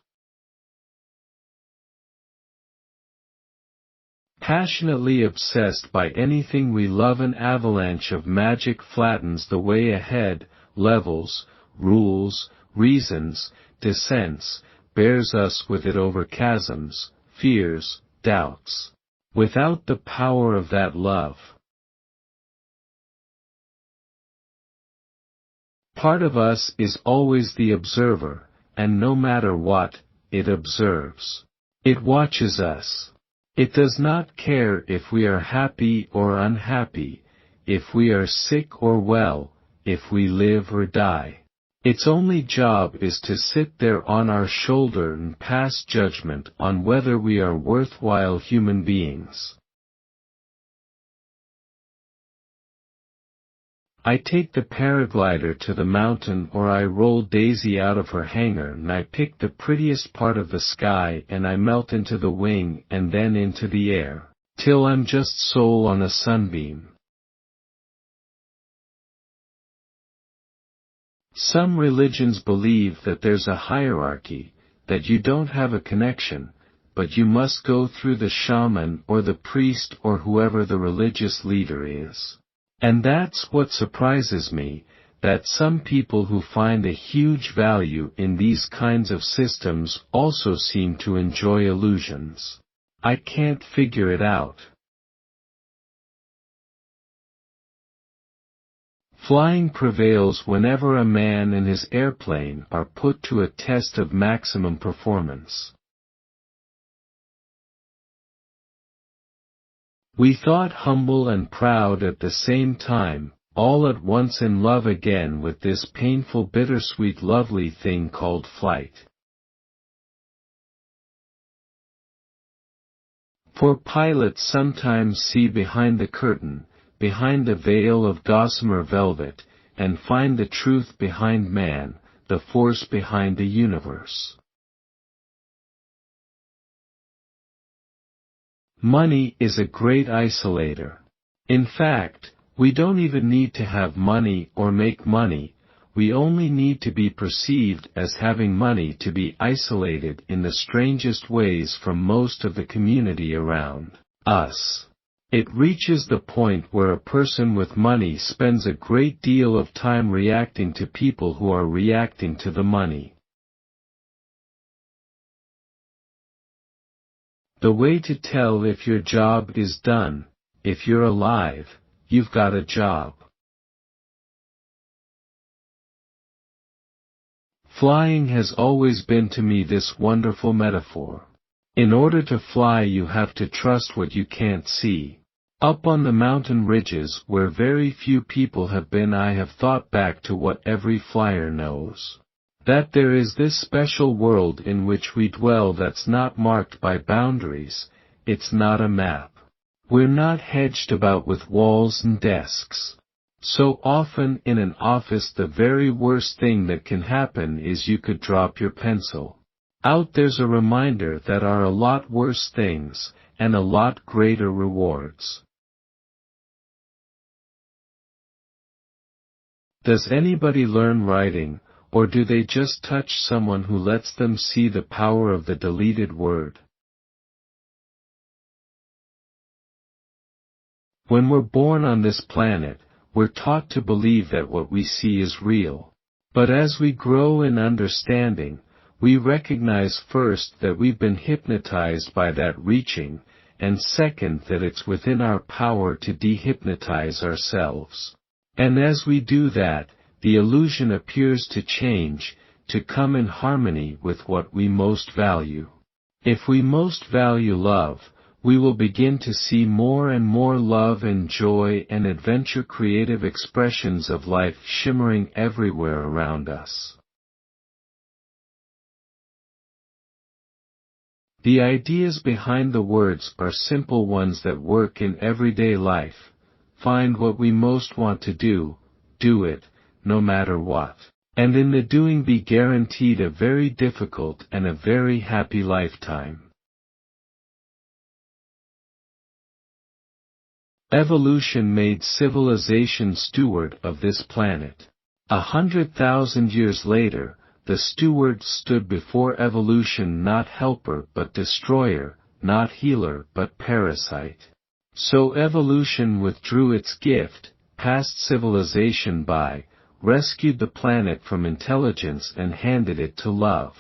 Passionately obsessed by anything we love, an avalanche of magic flattens the way ahead, levels, rules, reasons, descents, bears us with it over chasms, fears, doubts. Without the power of that love, part of us is always the observer, and no matter what, it observes. It watches us. It does not care if we are happy or unhappy, if we are sick or well, if we live or die. Its only job is to sit there on our shoulder and pass judgment on whether we are worthwhile human beings. I take the paraglider to the mountain, or I roll Daisy out of her hangar, and I pick the prettiest part of the sky and I melt into the wing and then into the air, till I'm just soul on a sunbeam. Some religions believe that there's a hierarchy, that you don't have a connection, but you must go through the shaman or the priest or whoever the religious leader is. And that's what surprises me, that some people who find a huge value in these kinds of systems also seem to enjoy illusions. I can't figure it out. Flying prevails whenever a man and his airplane are put to a test of maximum performance. We thought humble and proud at the same time, all at once in love again with this painful bittersweet lovely thing called flight. For pilots sometimes see behind the curtain, behind the veil of gossamer velvet, and find the truth behind man, the force behind the universe. Money is a great isolator. In fact, we don't even need to have money or make money, we only need to be perceived as having money to be isolated in the strangest ways from most of the community around us. It reaches the point where a person with money spends a great deal of time reacting to people who are reacting to the money. The way to tell if your job is done, if you're alive, you've got a job. Flying has always been to me this wonderful metaphor. In order to fly you have to trust what you can't see. Up on the mountain ridges where very few people have been, I have thought back to what every flyer knows. That there is this special world in which we dwell that's not marked by boundaries, it's not a map. We're not hedged about with walls and desks. So often in an office the very worst thing that can happen is you could drop your pencil. Out there's a reminder that are a lot worse things, and a lot greater rewards. Does anybody learn writing, or do they just touch someone who lets them see the power of the deleted word? When we're born on this planet, we're taught to believe that what we see is real. But as we grow in understanding, we recognize first that we've been hypnotized by that reaching, and second that it's within our power to dehypnotize ourselves. And as we do that, the illusion appears to change, to come in harmony with what we most value. If we most value love, we will begin to see more and more love and joy and adventure, creative expressions of life shimmering everywhere around us. The ideas behind the words are simple ones that work in everyday life. Find what we most want to do it, no matter what. and in the doing be guaranteed a very difficult and a very happy lifetime. Evolution made civilization steward of this planet. 100,000 years later, the steward stood before evolution, not helper but destroyer, not healer but parasite. So evolution withdrew its gift, passed civilization by, rescued the planet from intelligence and handed it to love.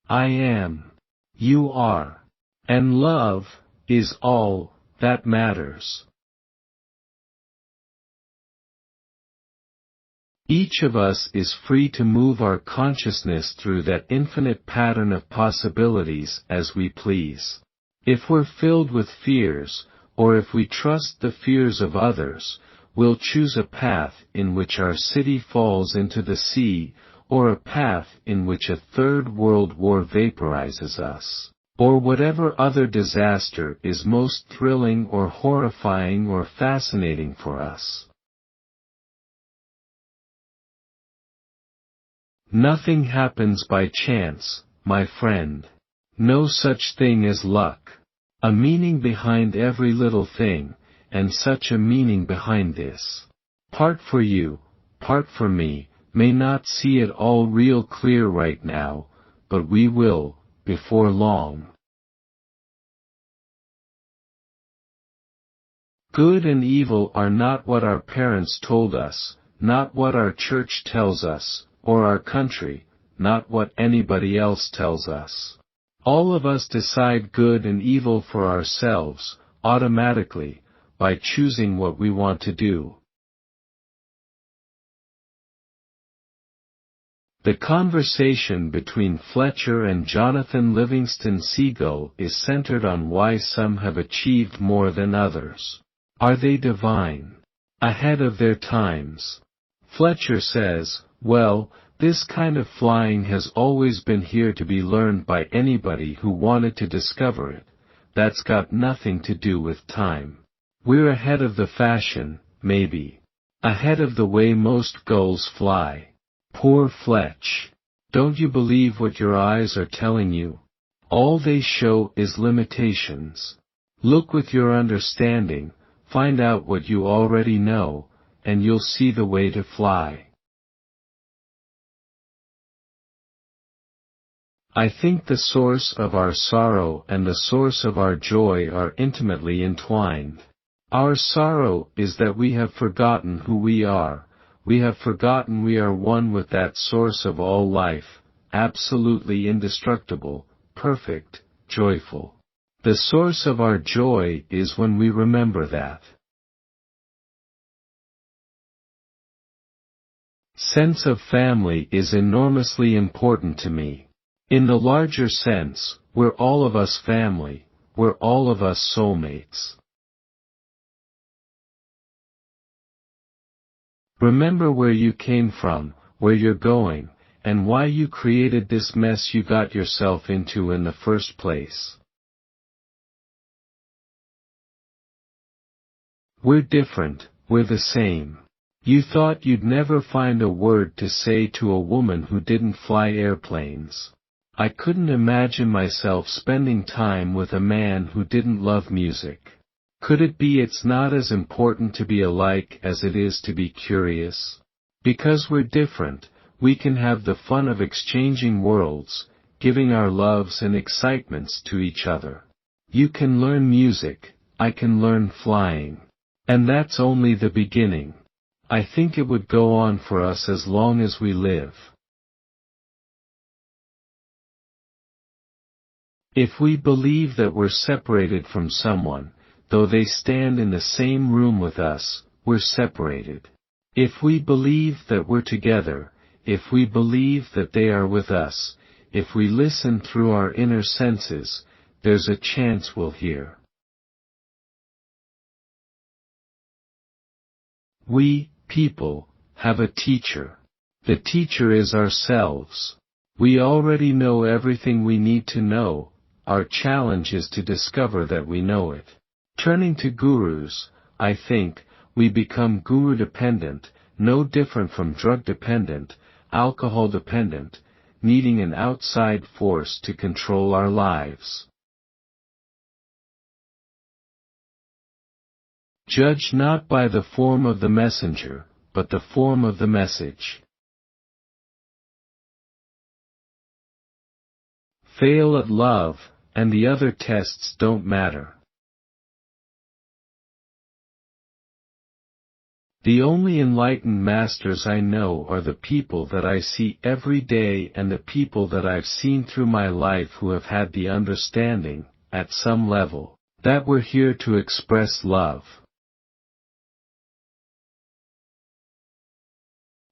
I am. You are. And love is all that matters. Each of us is free to move our consciousness through that infinite pattern of possibilities as we please. If we're filled with fears, or if we trust the fears of others, we'll choose a path in which our city falls into the sea, or a path in which a third world war vaporizes us, or whatever other disaster is most thrilling or horrifying or fascinating for us. Nothing happens by chance, my friend. No such thing as luck. A meaning behind every little thing, and such a meaning behind this. Part for you, part for me, may not see it all real clear right now, but we will, before long. Good and evil are not what our parents told us, not what our church tells us, or our country, not what anybody else tells us. All of us decide good and evil for ourselves, automatically, by choosing what we want to do. The conversation between Fletcher and Jonathan Livingston Seagull is centered on why some have achieved more than others. Are they divine? Ahead of their times? Fletcher says, well, this kind of flying has always been here to be learned by anybody who wanted to discover it. That's got nothing to do with time. We're ahead of the fashion, maybe. Ahead of the way most gulls fly. Poor Fletch. Don't you believe what your eyes are telling you? All they show is limitations. Look with your understanding, find out what you already know, and you'll see the way to fly. I think the source of our sorrow and the source of our joy are intimately entwined. Our sorrow is that we have forgotten who we are, we have forgotten we are one with that source of all life, absolutely indestructible, perfect, joyful. The source of our joy is when we remember that. Sense of family is enormously important to me. In the larger sense, we're all of us family, we're all of us soulmates. Remember where you came from, where you're going, and why you created this mess you got yourself into in the first place. We're different, we're the same. You thought you'd never find a word to say to a woman who didn't fly airplanes. I couldn't imagine myself spending time with a man who didn't love music. Could it be it's not as important to be alike as it is to be curious? Because we're different, we can have the fun of exchanging worlds, giving our loves and excitements to each other. You can learn music, I can learn flying. And that's only the beginning. I think it would go on for us as long as we live. If we believe that we're separated from someone, though they stand in the same room with us, we're separated. If we believe that we're together, if we believe that they are with us, if we listen through our inner senses, there's a chance we'll hear. We, people, have a teacher. The teacher is ourselves. We already know everything we need to know. Our challenge is to discover that we know it. Turning to gurus, I think, we become guru-dependent, no different from drug-dependent, alcohol-dependent, needing an outside force to control our lives. Judge not by the form of the messenger, but the form of the message. Fail at love, and the other tests don't matter. The only enlightened masters I know are the people that I see every day and the people that I've seen through my life who have had the understanding, at some level, that we're here to express love.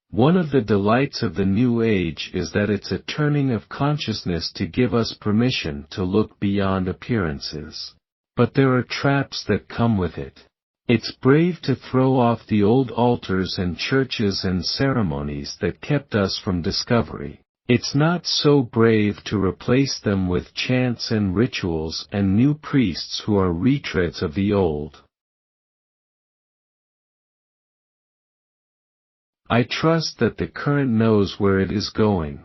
One of the delights of the New Age is that it's a turning of consciousness to give us permission to look beyond appearances. But there are traps that come with it. It's brave to throw off the old altars and churches and ceremonies that kept us from discovery. It's not so brave to replace them with chants and rituals and new priests who are retreads of the old. I trust that the current knows where it is going.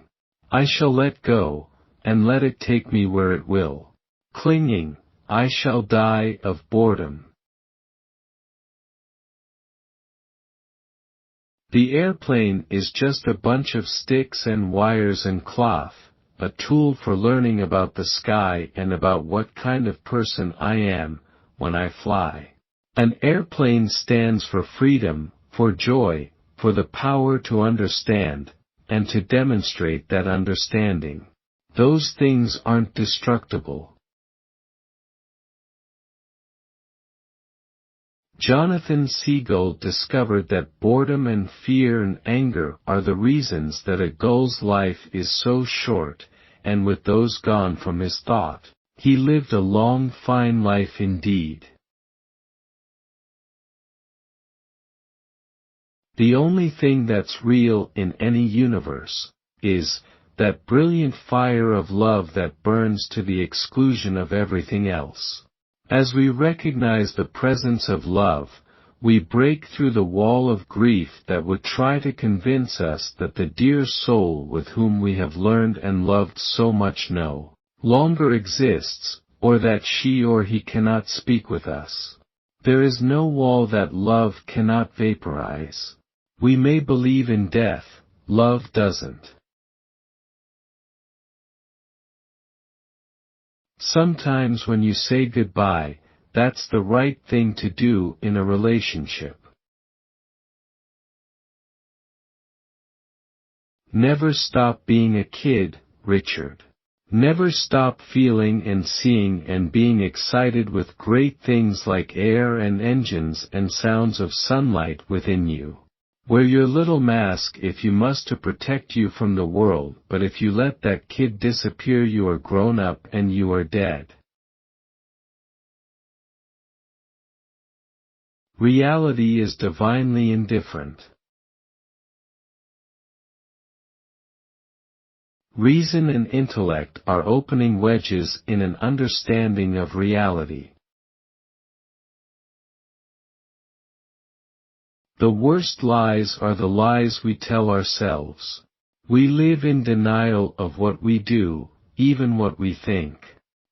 I shall let go, and let it take me where it will. Clinging, I shall die of boredom. The airplane is just a bunch of sticks and wires and cloth, a tool for learning about the sky and about what kind of person I am, when I fly. An airplane stands for freedom, for joy, for the power to understand, and to demonstrate that understanding. Those things aren't destructible. Jonathan Seagull discovered that boredom and fear and anger are the reasons that a gull's life is so short, and with those gone from his thought, he lived a long fine life indeed. The only thing that's real in any universe is that brilliant fire of love that burns to the exclusion of everything else. As we recognize the presence of love, we break through the wall of grief that would try to convince us that the dear soul with whom we have learned and loved so much no longer exists, or that she or he cannot speak with us. There is no wall that love cannot vaporize. We may believe in death, love doesn't. Sometimes when you say goodbye, that's the right thing to do in a relationship. Never stop being a kid, Richard. Never stop feeling and seeing and being excited with great things like air and engines and sounds of sunlight within you. Wear your little mask if you must to protect you from the world, but if you let that kid disappear you are grown up and you are dead. Reality is divinely indifferent. Reason and intellect are opening wedges in an understanding of reality. The worst lies are the lies we tell ourselves. We live in denial of what we do, even what we think.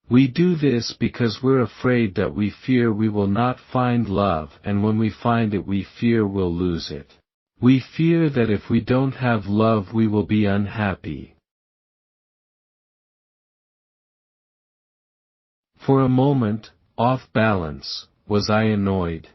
We do this because we're afraid that we fear we will not find love, and when we find it we fear we'll lose it. We fear that if we don't have love we will be unhappy. For a moment, off balance, was I annoyed.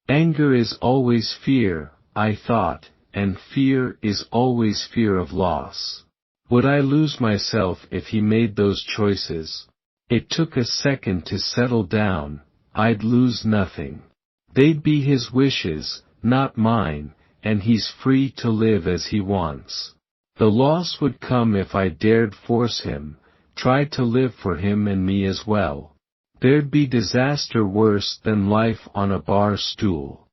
Anger is always fear, I thought, and fear is always fear of loss. Would I lose myself if he made those choices? It took a second to settle down. I'd lose nothing. They'd be his wishes, not mine, and he's free to live as he wants. The loss would come if I dared force him, tried to live for him and me as well. There'd be disaster worse than life on a bar stool.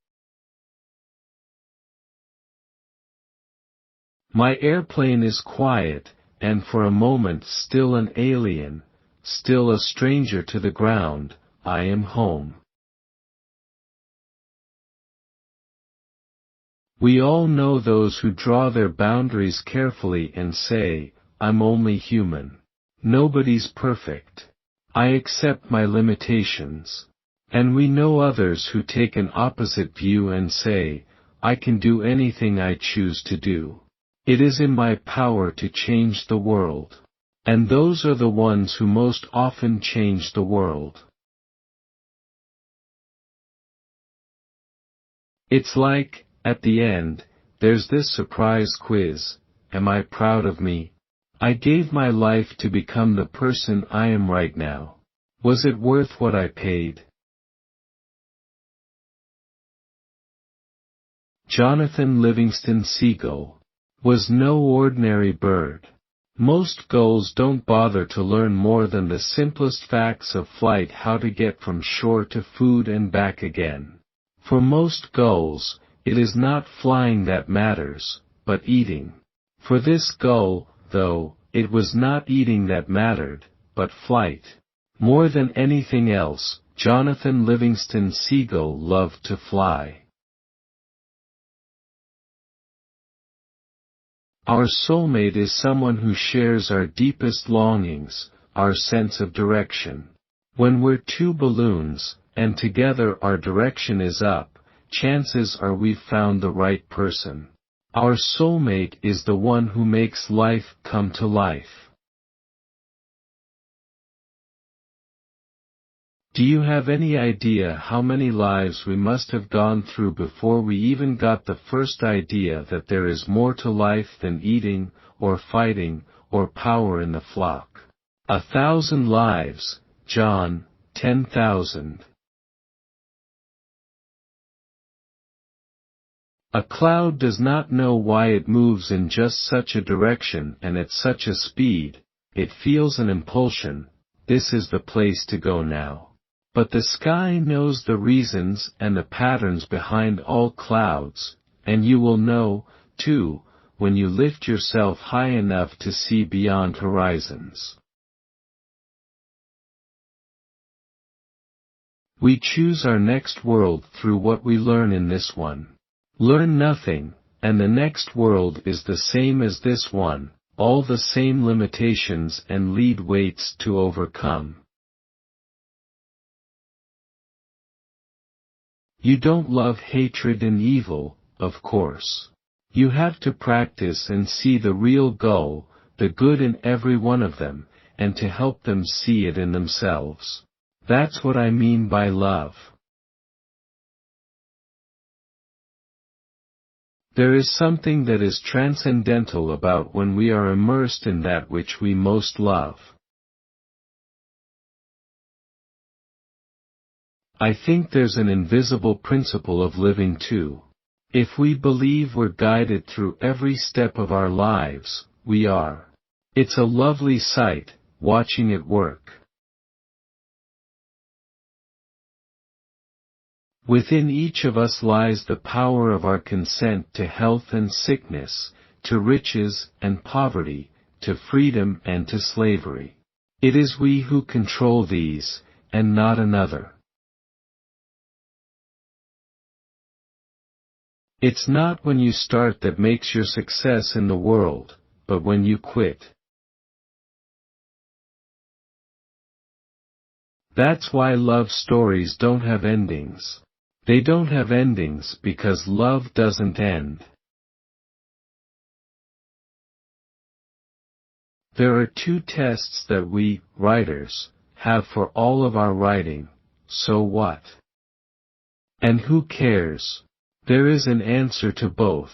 My airplane is quiet, and for a moment still an alien, still a stranger to the ground. I am home. We all know those who draw their boundaries carefully and say, I'm only human. Nobody's perfect. I accept my limitations. And we know others who take an opposite view and say, I can do anything I choose to do. It is in my power to change the world. And those are the ones who most often change the world. It's like, at the end, there's this surprise quiz. Am I proud of me? I gave my life to become the person I am right now. Was it worth what I paid? Jonathan Livingston Seagull was no ordinary bird. Most gulls don't bother to learn more than the simplest facts of flight, how to get from shore to food and back again. For most gulls, it is not flying that matters, but eating. For this gull, though, it was not eating that mattered, but flight. More than anything else, Jonathan Livingston Seagull loved to fly. Our soulmate is someone who shares our deepest longings, our sense of direction. When we're two balloons, and together our direction is up, chances are we've found the right person. Our soulmate is the one who makes life come to life. Do you have any idea how many lives we must have gone through before we even got the first idea that there is more to life than eating, or fighting, or power in the flock? 1,000 lives, John 10,000. A cloud does not know why it moves in just such a direction and at such a speed. It feels an impulsion, this is the place to go now. But the sky knows the reasons and the patterns behind all clouds, and you will know, too, when you lift yourself high enough to see beyond horizons. We choose our next world through what we learn in this one. Learn nothing, and the next world is the same as this one, all the same limitations and lead weights to overcome. You don't love hatred and evil, of course. You have to practice and see the real goal, the good in every one of them, and to help them see it in themselves. That's what I mean by love. There is something that is transcendental about when we are immersed in that which we most love. I think there's an invisible principle of living too. If we believe we're guided through every step of our lives, we are. It's a lovely sight, watching it work. Within each of us lies the power of our consent to health and sickness, to riches and poverty, to freedom and to slavery. It is we who control these, and not another. It's not when you start that makes your success in the world, but when you quit. That's why love stories don't have endings. They don't have endings because love doesn't end. There are two tests that we, writers, have for all of our writing: so what? And who cares? There is an answer to both.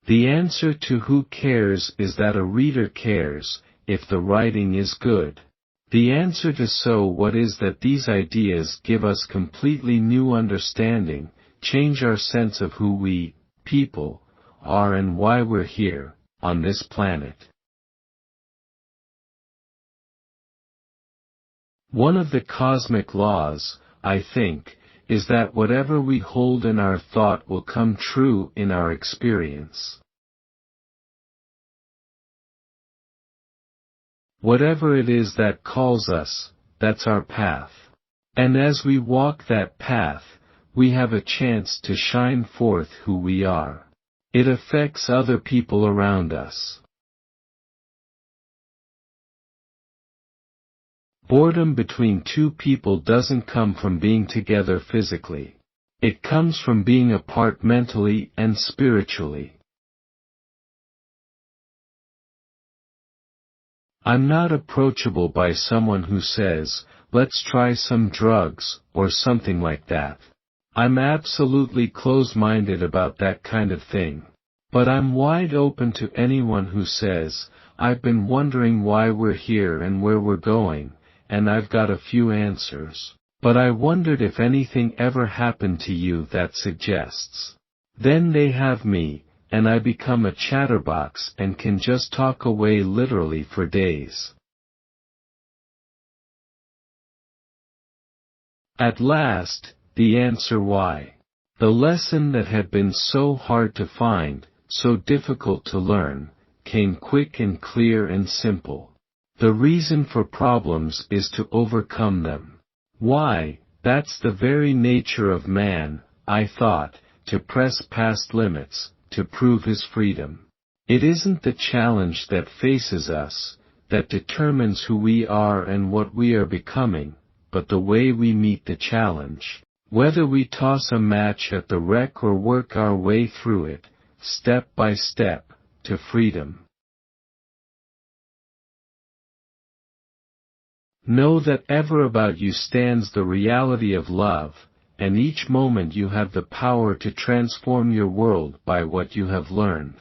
The answer to who cares is that a reader cares, if the writing is good. The answer to so what is that these ideas give us completely new understanding, change our sense of who we, people, are and why we're here, on this planet. One of the cosmic laws, I think, is that whatever we hold in our thought will come true in our experience. Whatever it is that calls us, that's our path. And as we walk that path, we have a chance to shine forth who we are. It affects other people around us. Boredom between two people doesn't come from being together physically. It comes from being apart mentally and spiritually. I'm not approachable by someone who says, "Let's try some drugs," or something like that. I'm absolutely close-minded about that kind of thing. But I'm wide open to anyone who says, "I've been wondering why we're here and where we're going, and I've got a few answers. But I wondered if anything ever happened to you that suggests." Then they have me, and I become a chatterbox and can just talk away literally for days. At last, the answer why. The lesson that had been so hard to find, so difficult to learn, came quick and clear and simple. The reason for problems is to overcome them. Why, that's the very nature of man, I thought, to press past limits, to prove his freedom. It isn't the challenge that faces us, that determines who we are and what we are becoming, but the way we meet the challenge. Whether we toss a match at the wreck or work our way through it, step by step, to freedom. Know that ever about you stands the reality of love, and each moment you have the power to transform your world by what you have learned.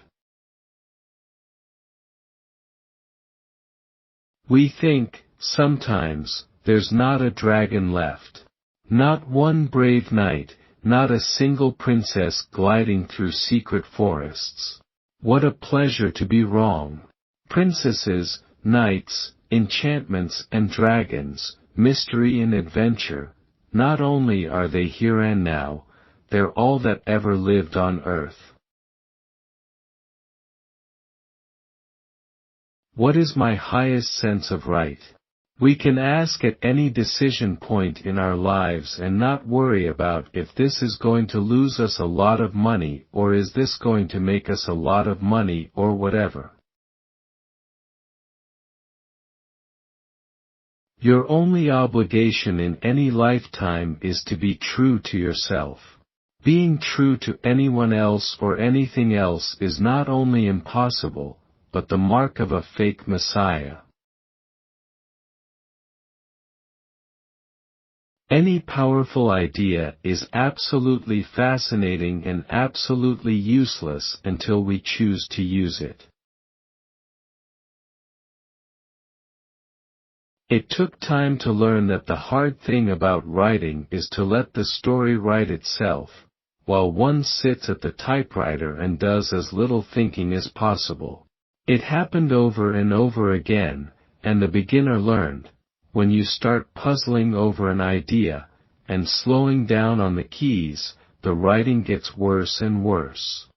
We think, sometimes, there's not a dragon left. Not one brave knight, not a single princess gliding through secret forests. What a pleasure to be wrong. Princesses, knights, enchantments and dragons, mystery and adventure, not only are they here and now, they're all that ever lived on earth. What is my highest sense of right? We can ask at any decision point in our lives and not worry about if this is going to lose us a lot of money or is this going to make us a lot of money or whatever. Your only obligation in any lifetime is to be true to yourself. Being true to anyone else or anything else is not only impossible, but the mark of a fake messiah. Any powerful idea is absolutely fascinating and absolutely useless until we choose to use it. It took time to learn that the hard thing about writing is to let the story write itself, while one sits at the typewriter and does as little thinking as possible. It happened over and over again, and the beginner learned, when you start puzzling over an idea, and slowing down on the keys, the writing gets worse and worse.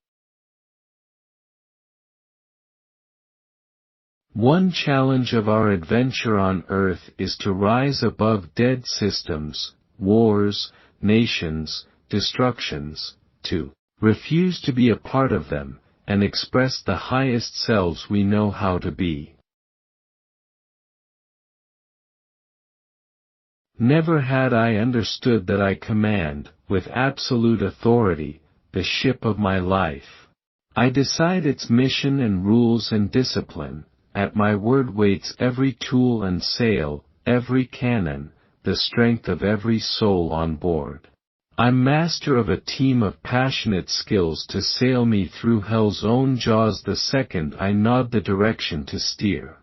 One challenge of our adventure on Earth is to rise above dead systems, wars, nations, destructions, to refuse to be a part of them, and express the highest selves we know how to be. Never had I understood that I command, with absolute authority, the ship of my life. I decide its mission and rules and discipline. At my word waits every tool and sail, every cannon, the strength of every soul on board. I'm master of a team of passionate skills to sail me through hell's own jaws the second I nod the direction to steer.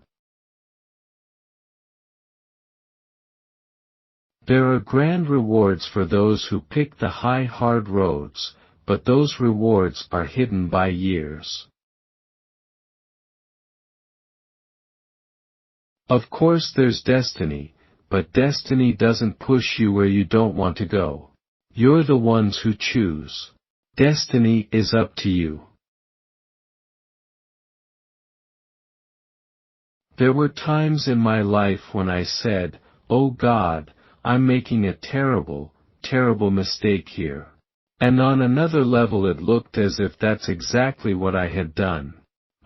There are grand rewards for those who pick the high hard roads, but those rewards are hidden by years. Of course there's destiny, but destiny doesn't push you where you don't want to go. You're the ones who choose. Destiny is up to you. There were times in my life when I said, "Oh God, I'm making a terrible, terrible mistake here. And on another level it looked as if that's exactly what I had done.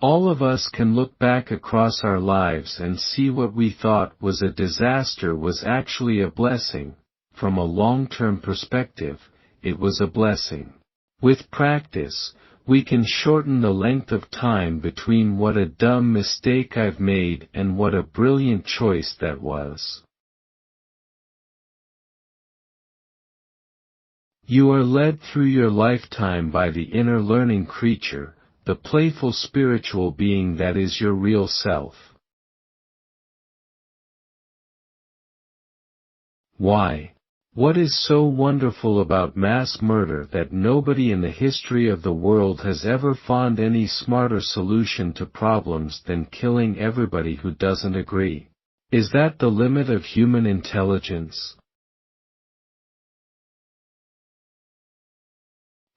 All of us can look back across our lives and see what we thought was a disaster was actually a blessing. From a long-term perspective, it was a blessing. With practice, we can shorten the length of time between what a dumb mistake I've made and what a brilliant choice that was. You are led through your lifetime by the inner learning creature, the playful spiritual being that is your real self. Why? What is so wonderful about mass murder that nobody in the history of the world has ever found any smarter solution to problems than killing everybody who doesn't agree? Is that the limit of human intelligence?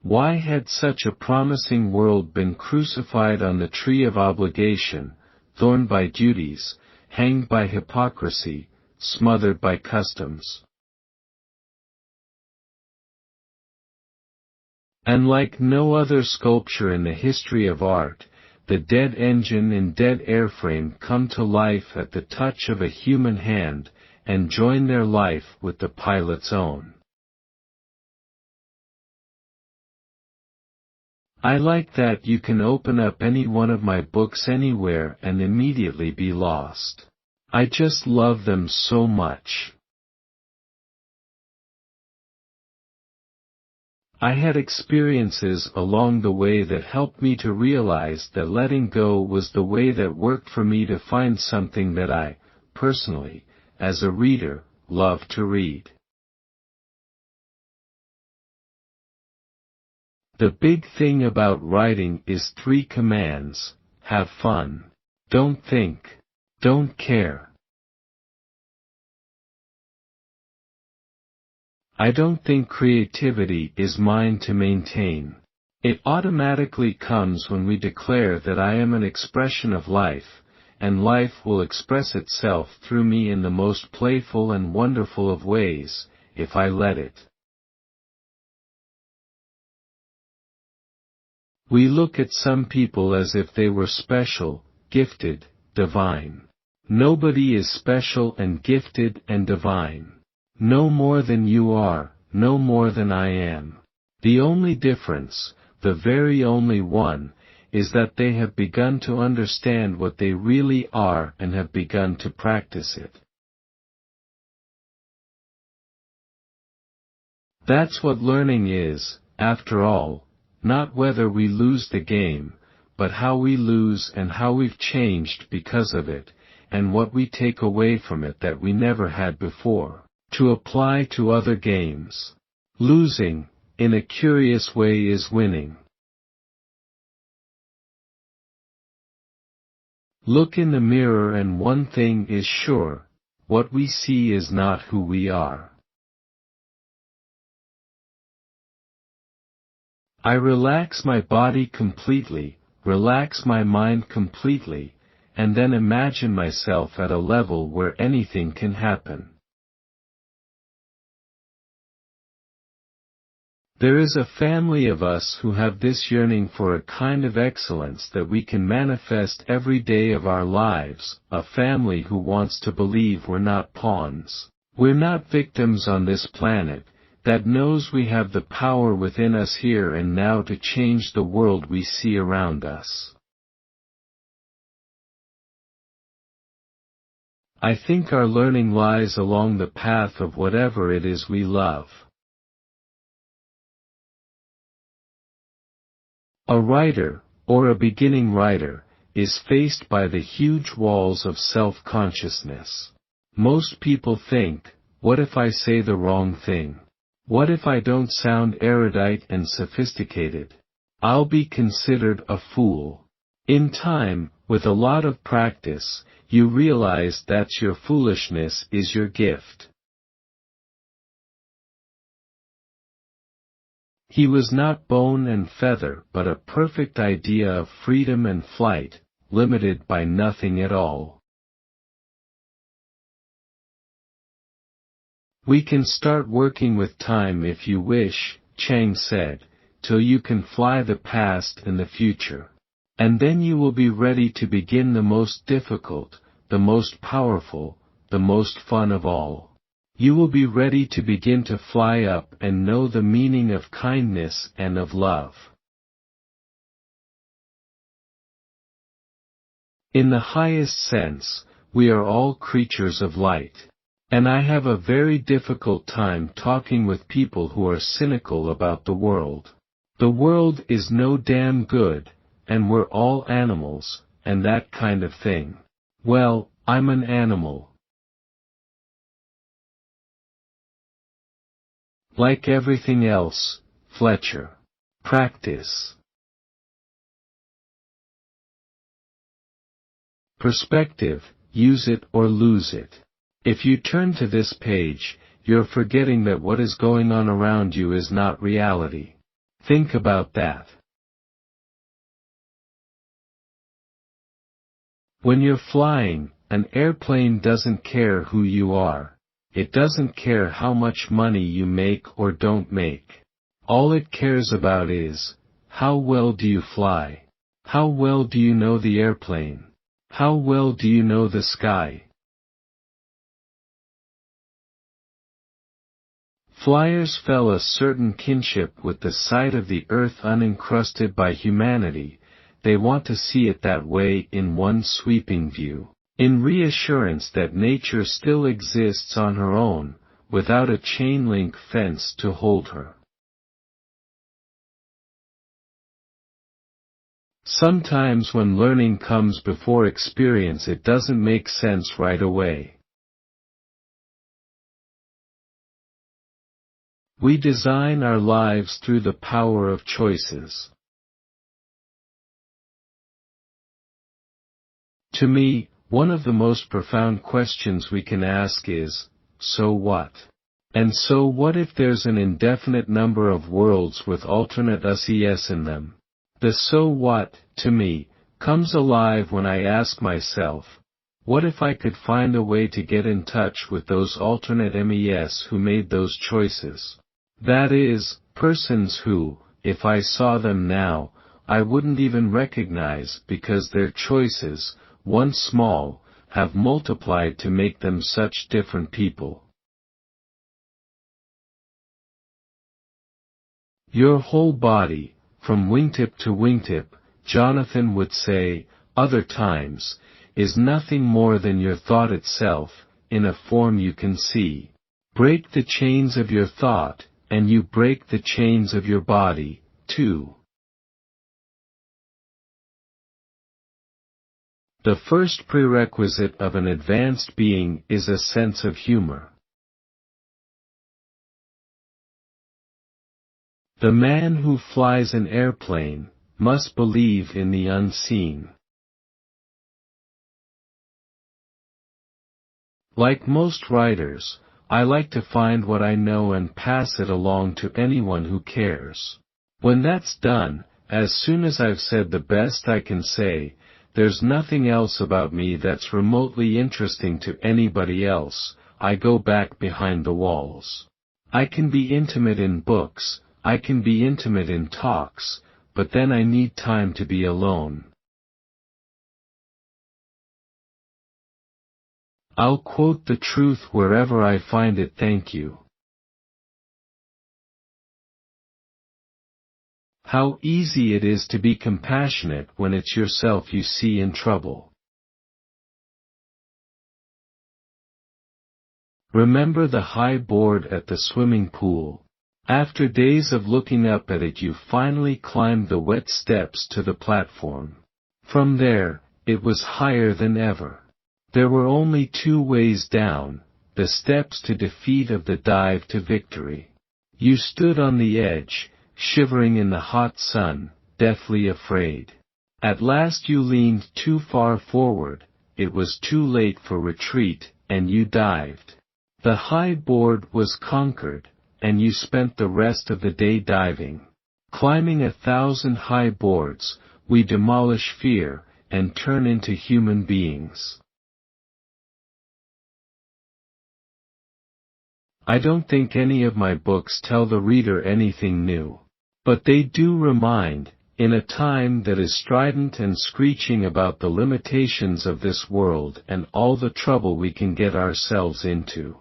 Why had such a promising world been crucified on the tree of obligation, thorned by duties, hanged by hypocrisy, smothered by customs? And like no other sculpture in the history of art, the dead engine and dead airframe come to life at the touch of a human hand, and join their life with the pilot's own. I like that you can open up any one of my books anywhere and immediately be lost. I just love them so much. I had experiences along the way that helped me to realize that letting go was the way that worked for me to find something that I, personally, as a reader, love to read. The big thing about writing is 3 commands: have fun, don't think, don't care. I don't think creativity is mine to maintain. It automatically comes when we declare that I am an expression of life, and life will express itself through me in the most playful and wonderful of ways, if I let it. We look at some people as if they were special, gifted, divine. Nobody is special and gifted and divine. No more than you are, no more than I am. The only difference, the very only one, is that they have begun to understand what they really are and have begun to practice it. That's what learning is, after all. Not whether we lose the game, but how we lose and how we've changed because of it, and what we take away from it that we never had before, to apply to other games. Losing, in a curious way, is winning. Look in the mirror and one thing is sure: what we see is not who we are. I relax my body completely, relax my mind completely, and then imagine myself at a level where anything can happen. There is a family of us who have this yearning for a kind of excellence that we can manifest every day of our lives, a family who wants to believe we're not pawns. We're not victims on this planet, that knows we have the power within us here and now to change the world we see around us. I think our learning lies along the path of whatever it is we love. A writer, or a beginning writer, is faced by the huge walls of self-consciousness. Most people think, what if I say the wrong thing? What if I don't sound erudite and sophisticated? I'll be considered a fool. In time, with a lot of practice, you realize that your foolishness is your gift. He was not bone and feather but a perfect idea of freedom and flight, limited by nothing at all. We can start working with time if you wish, Chang said, till you can fly the past and the future. And then you will be ready to begin the most difficult, the most powerful, the most fun of all. You will be ready to begin to fly up and know the meaning of kindness and of love. In the highest sense, we are all creatures of light. And I have a very difficult time talking with people who are cynical about the world. The world is no damn good, and we're all animals, and that kind of thing. Well, I'm an animal. Like everything else, Fletcher. Practice. Perspective, use it or lose it. If you turn to this page, you're forgetting that what is going on around you is not reality. Think about that. When you're flying, an airplane doesn't care who you are. It doesn't care how much money you make or don't make. All it cares about is, how well do you fly? How well do you know the airplane? How well do you know the sky? Flyers feel a certain kinship with the sight of the earth unencrusted by humanity. They want to see it that way in one sweeping view, in reassurance that nature still exists on her own, without a chain-link fence to hold her. Sometimes when learning comes before experience, it doesn't make sense right away. We design our lives through the power of choices. To me, one of the most profound questions we can ask is, so what? And so what if there's an indefinite number of worlds with alternate us in them? The so what, to me, comes alive when I ask myself, what if I could find a way to get in touch with those alternate mes who made those choices? That is, persons who, if I saw them now, I wouldn't even recognize because their choices, once small, have multiplied to make them such different people. Your whole body, from wingtip to wingtip, Jonathan would say, other times, is nothing more than your thought itself, in a form you can see. Break the chains of your thought, and you break the chains of your body, too. The first prerequisite of an advanced being is a sense of humor. The man who flies an airplane must believe in the unseen. Like most writers, I like to find what I know and pass it along to anyone who cares. When that's done, as soon as I've said the best I can say, there's nothing else about me that's remotely interesting to anybody else. I go back behind the walls. I can be intimate in books, I can be intimate in talks, but then I need time to be alone. I'll quote the truth wherever I find it. Thank you. How easy it is to be compassionate when it's yourself you see in trouble. Remember the high board at the swimming pool? After days of looking up at it, you finally climbed the wet steps to the platform. From there, it was higher than ever. There were only two ways down, the steps to defeat or the dive to victory. You stood on the edge, shivering in the hot sun, deathly afraid. At last you leaned too far forward, it was too late for retreat, and you dived. The high board was conquered, and you spent the rest of the day diving. Climbing 1,000 high boards, we demolish fear, and turn into human beings. I don't think any of my books tell the reader anything new. But they do remind, in a time that is strident and screeching about the limitations of this world and all the trouble we can get ourselves into.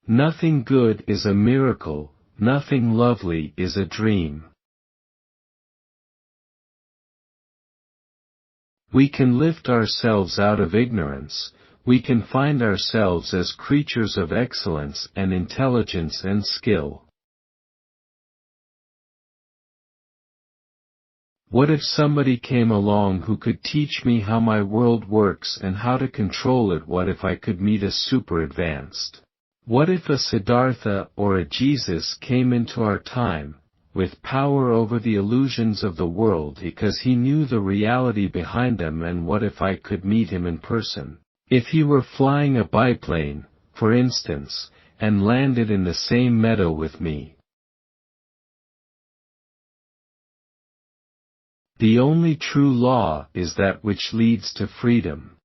Nothing good is a miracle, nothing lovely is a dream. We can lift ourselves out of ignorance, we can find ourselves as creatures of excellence and intelligence and skill. What if somebody came along who could teach me how my world works and how to control it? What if I could meet a super advanced? What if a Siddhartha or a Jesus came into our time, with power over the illusions of the world because he knew the reality behind them? And what if I could meet him in person? If he were flying a biplane, for instance, and landed in the same meadow with me. The only true law is that which leads to freedom.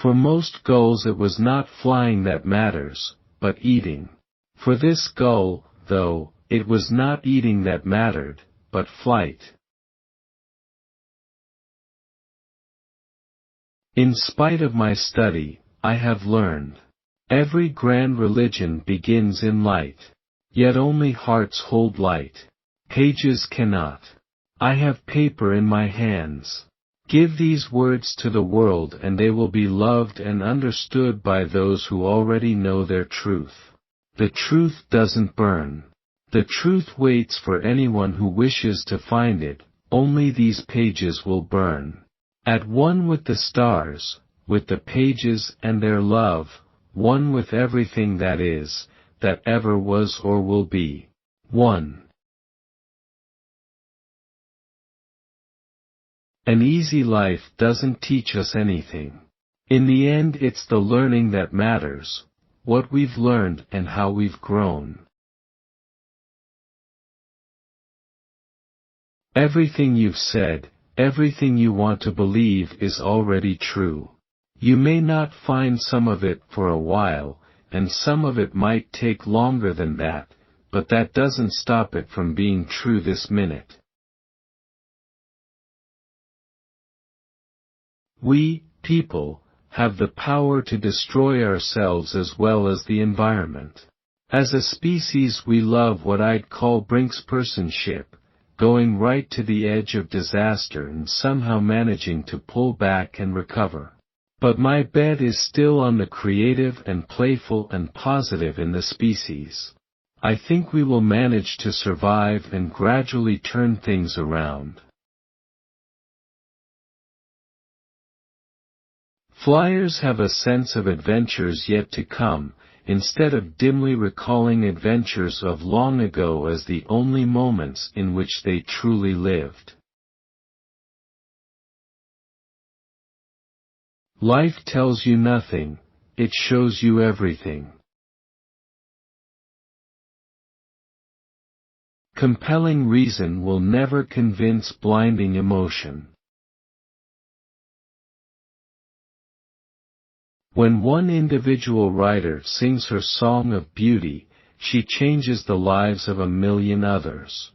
For most gulls it was not flying that matters, but eating. For this gull, though, it was not eating that mattered, but flight. In spite of my study, I have learned. Every grand religion begins in light. Yet only hearts hold light. Pages cannot. I have paper in my hands. Give these words to the world and they will be loved and understood by those who already know their truth. The truth doesn't burn. The truth waits for anyone who wishes to find it. Only these pages will burn. At one with the stars, with the pages and their love, one with everything that is, that ever was or will be. 1. An easy life doesn't teach us anything. In the end it's the learning that matters, what we've learned and how we've grown. Everything you've said, everything you want to believe is already true. You may not find some of it for a while, and some of it might take longer than that, but that doesn't stop it from being true this minute. We, people, have the power to destroy ourselves as well as the environment. As a species we love what I'd call brinkspersonship, going right to the edge of disaster and somehow managing to pull back and recover. But my bet is still on the creative and playful and positive in the species. I think we will manage to survive and gradually turn things around. Flyers have a sense of adventures yet to come, instead of dimly recalling adventures of long ago as the only moments in which they truly lived. Life tells you nothing, it shows you everything. Compelling reason will never convince blinding emotion. When one individual writer sings her song of beauty, she changes the lives of a million others.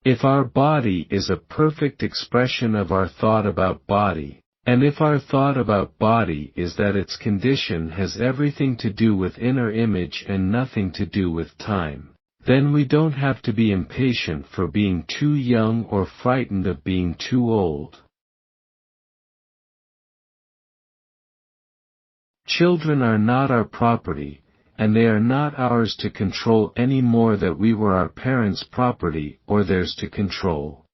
If our body is a perfect expression of our thought about body, and if our thought about body is that its condition has everything to do with inner image and nothing to do with time, then we don't have to be impatient for being too young or frightened of being too old. Children are not our property, and they are not ours to control any more than we were our parents' property or theirs to control.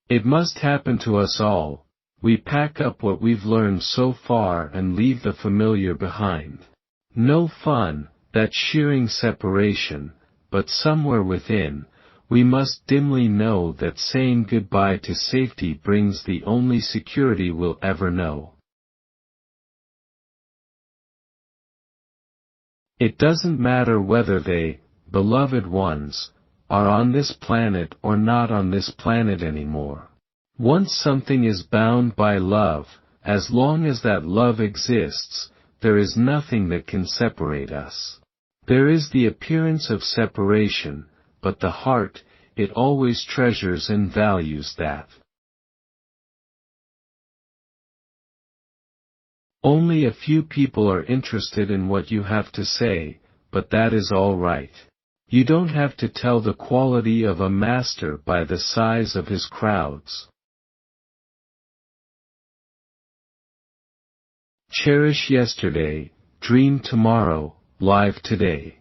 It must happen to us all. We pack up what we've learned so far and leave the familiar behind. No fun, that shearing separation, but somewhere within, we must dimly know that saying goodbye to safety brings the only security we'll ever know. It doesn't matter whether beloved ones, are on this planet or not on this planet anymore. Once something is bound by love, as long as that love exists, there is nothing that can separate us. There is the appearance of separation, but the heart, it always treasures and values that. Only a few people are interested in what you have to say, but that is all right. You don't have to tell the quality of a master by the size of his crowds. Cherish yesterday, dream tomorrow, live today.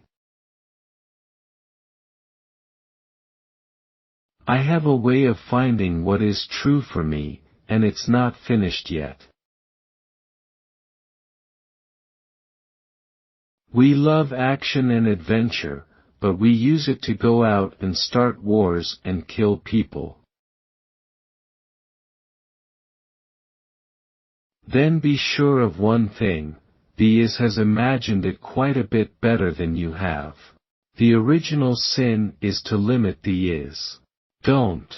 I have a way of finding what is true for me, and it's not finished yet. We love action and adventure, but we use it to go out and start wars and kill people. Then be sure of one thing, the is has imagined it quite a bit better than you have. The original sin is to limit the is. Don't.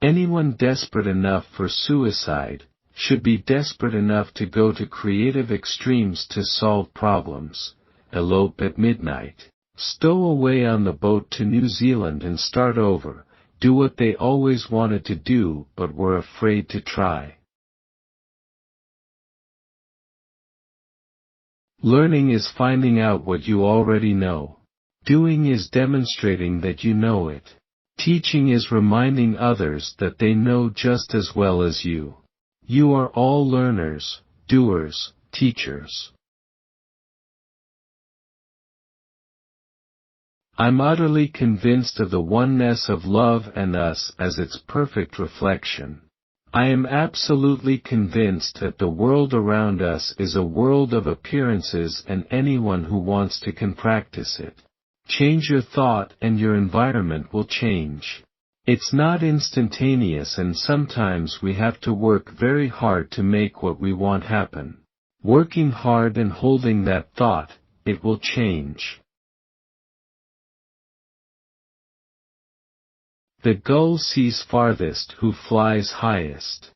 Anyone desperate enough for suicide should be desperate enough to go to creative extremes to solve problems. Elope at midnight. Stow away on the boat to New Zealand and start over. Do what they always wanted to do but were afraid to try. Learning is finding out what you already know. Doing is demonstrating that you know it. Teaching is reminding others that they know just as well as you. You are all learners, doers, teachers. I'm utterly convinced of the oneness of love and us as its perfect reflection. I am absolutely convinced that the world around us is a world of appearances and anyone who wants to can practice it. Change your thought and your environment will change. It's not instantaneous and sometimes we have to work very hard to make what we want happen. Working hard and holding that thought, it will change. The gull sees farthest who flies highest.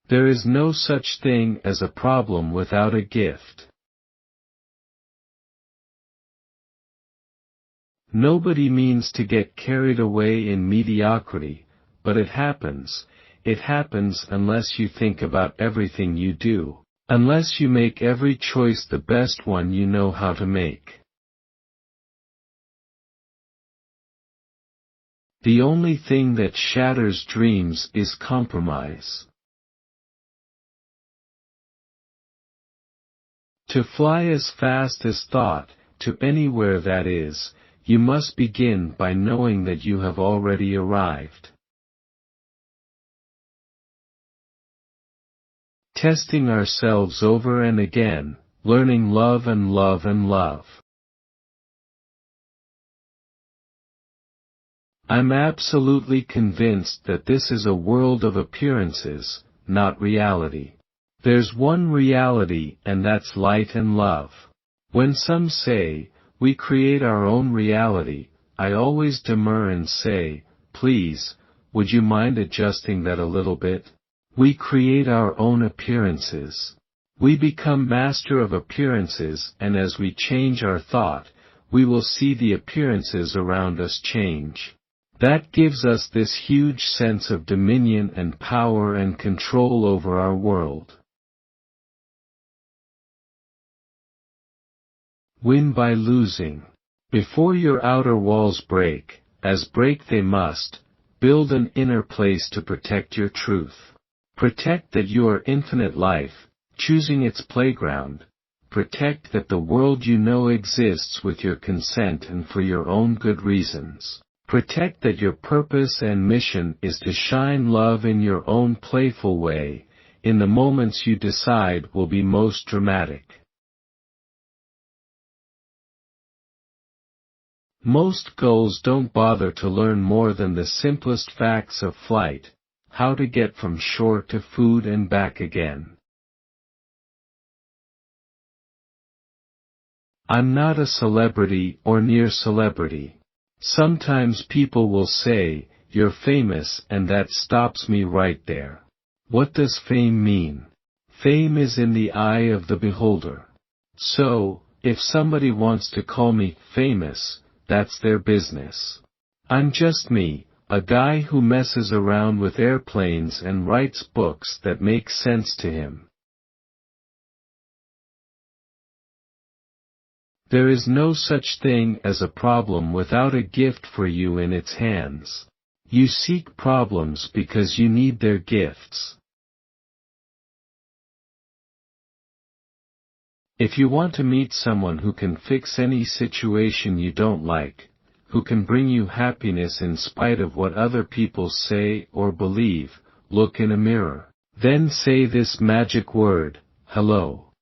There is no such thing as a problem without a gift. Nobody means to get carried away in mediocrity, but it happens unless you think about everything you do, unless you make every choice the best one you know how to make. The only thing that shatters dreams is compromise. To fly as fast as thought, to anywhere that is, you must begin by knowing that you have already arrived. Testing ourselves over and again, learning love and love and love. I'm absolutely convinced that this is a world of appearances, not reality. There's one reality and that's light and love. When some say, we create our own reality, I always demur and say, please, would you mind adjusting that a little bit? We create our own appearances. We become master of appearances and as we change our thought, we will see the appearances around us change. That gives us this huge sense of dominion and power and control over our world. Win by losing. Before your outer walls break, as break they must, build an inner place to protect your truth. Protect that you are infinite life, choosing its playground. Protect that the world you know exists with your consent and for your own good reasons. Protect that your purpose and mission is to shine love in your own playful way, in the moments you decide will be most dramatic. Most gulls don't bother to learn more than the simplest facts of flight. how to get from shore to food and back again. I'm not a celebrity or near celebrity. Sometimes people will say, "You're famous," and that stops me right there. What does fame mean? Fame is in the eye of the beholder. So, if somebody wants to call me famous, that's their business. I'm just me, a guy who messes around with airplanes and writes books that make sense to him. There is no such thing as a problem without a gift for you in its hands. You seek problems because you need their gifts. If you want to meet someone who can fix any situation you don't like, who can bring you happiness in spite of what other people say or believe, look in a mirror. Then say this magic word, hello.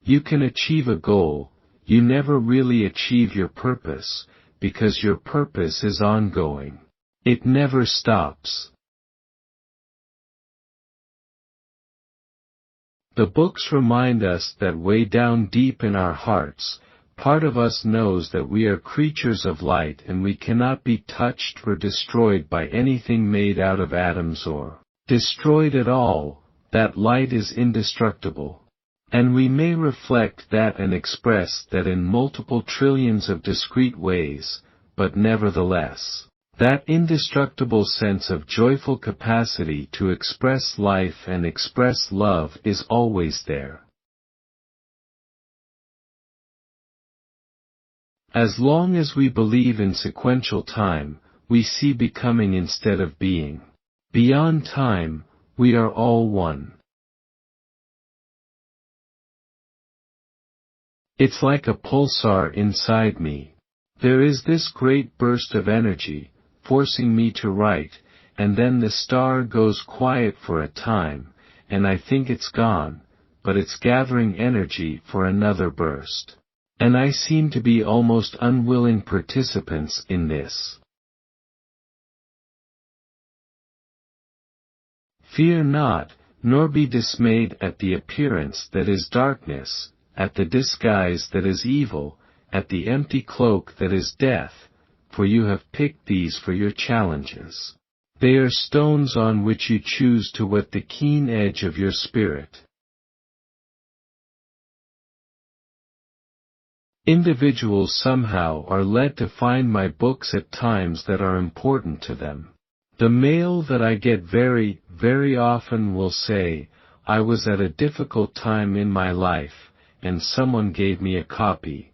You can achieve a goal, you never really achieve your purpose, because your purpose is ongoing. It never stops. The books remind us that way down deep in our hearts, part of us knows that we are creatures of light and we cannot be touched or destroyed by anything made out of atoms or destroyed at all, that light is indestructible. And we may reflect that and express that in multiple trillions of discrete ways, but nevertheless, that indestructible sense of joyful capacity to express life and express love is always there. As long as we believe in sequential time, we see becoming instead of being. Beyond time, we are all one. It's like a pulsar inside me. There is this great burst of energy, forcing me to write, and then the star goes quiet for a time, and I think it's gone, but it's gathering energy for another burst. And I seem to be almost unwilling participants in this. Fear not, nor be dismayed at the appearance that is darkness, at the disguise that is evil, at the empty cloak that is death, for you have picked these for your challenges. They are stones on which you choose to whet the keen edge of your spirit. Individuals somehow are led to find my books at times that are important to them. The mail that I get very, very often will say, "I was at a difficult time in my life, and someone gave me a copy."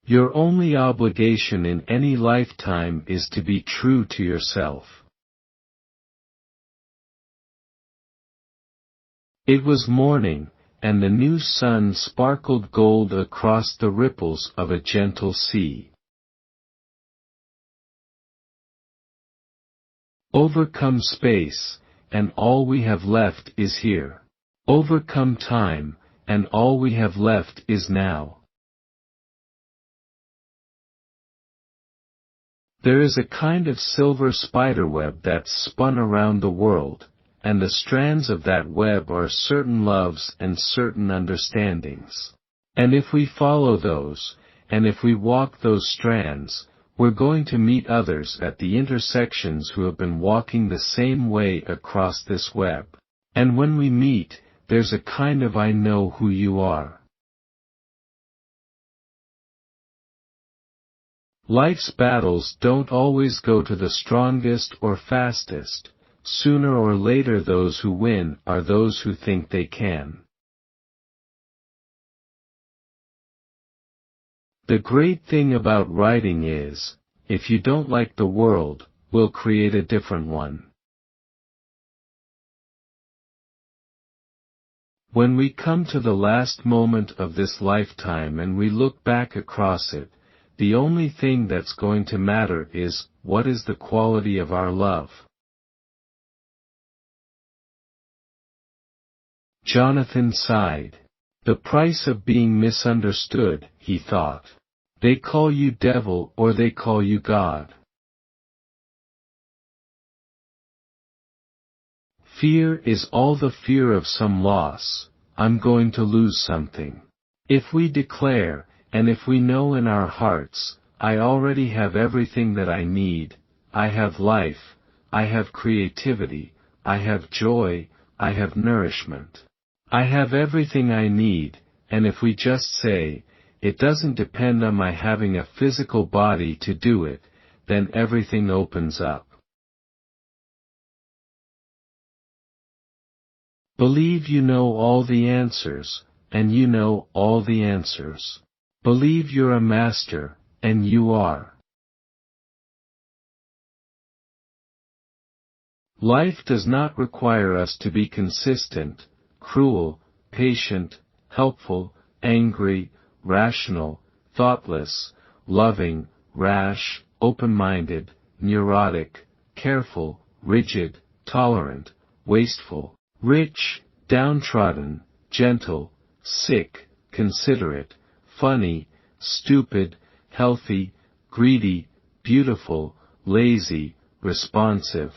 Your only obligation in any lifetime is to be true to yourself. It was morning, and the new sun sparkled gold across the ripples of a gentle sea. Overcome space, and all we have left is here. Overcome time, and all we have left is now. There is a kind of silver spiderweb that's spun around the world, and the strands of that web are certain loves and certain understandings. And if we follow those, and if we walk those strands, we're going to meet others at the intersections who have been walking the same way across this web. And when we meet, there's a kind of "I know who you are." Life's battles don't always go to the strongest or fastest. Sooner or later those who win are those who think they can. The great thing about writing is, if you don't like the world, we'll create a different one. When we come to the last moment of this lifetime and we look back across it, the only thing that's going to matter is, what is the quality of our love? Jonathan sighed. The price of being misunderstood, he thought. They call you devil or they call you God. Fear is all the fear of some loss. I'm going to lose something. If we declare, and if we know in our hearts, I already have everything that I need, I have life, I have creativity, I have joy, I have nourishment. I have everything I need, and if we just say, it doesn't depend on my having a physical body to do it, then everything opens up. Believe you know all the answers, and you know all the answers. Believe you're a master, and you are. Life does not require us to be consistent, cruel, patient, helpful, angry, rational, thoughtless, loving, rash, open-minded, neurotic, careful, rigid, tolerant, wasteful, rich, downtrodden, gentle, sick, considerate, funny, stupid, healthy, greedy, beautiful, lazy, responsive,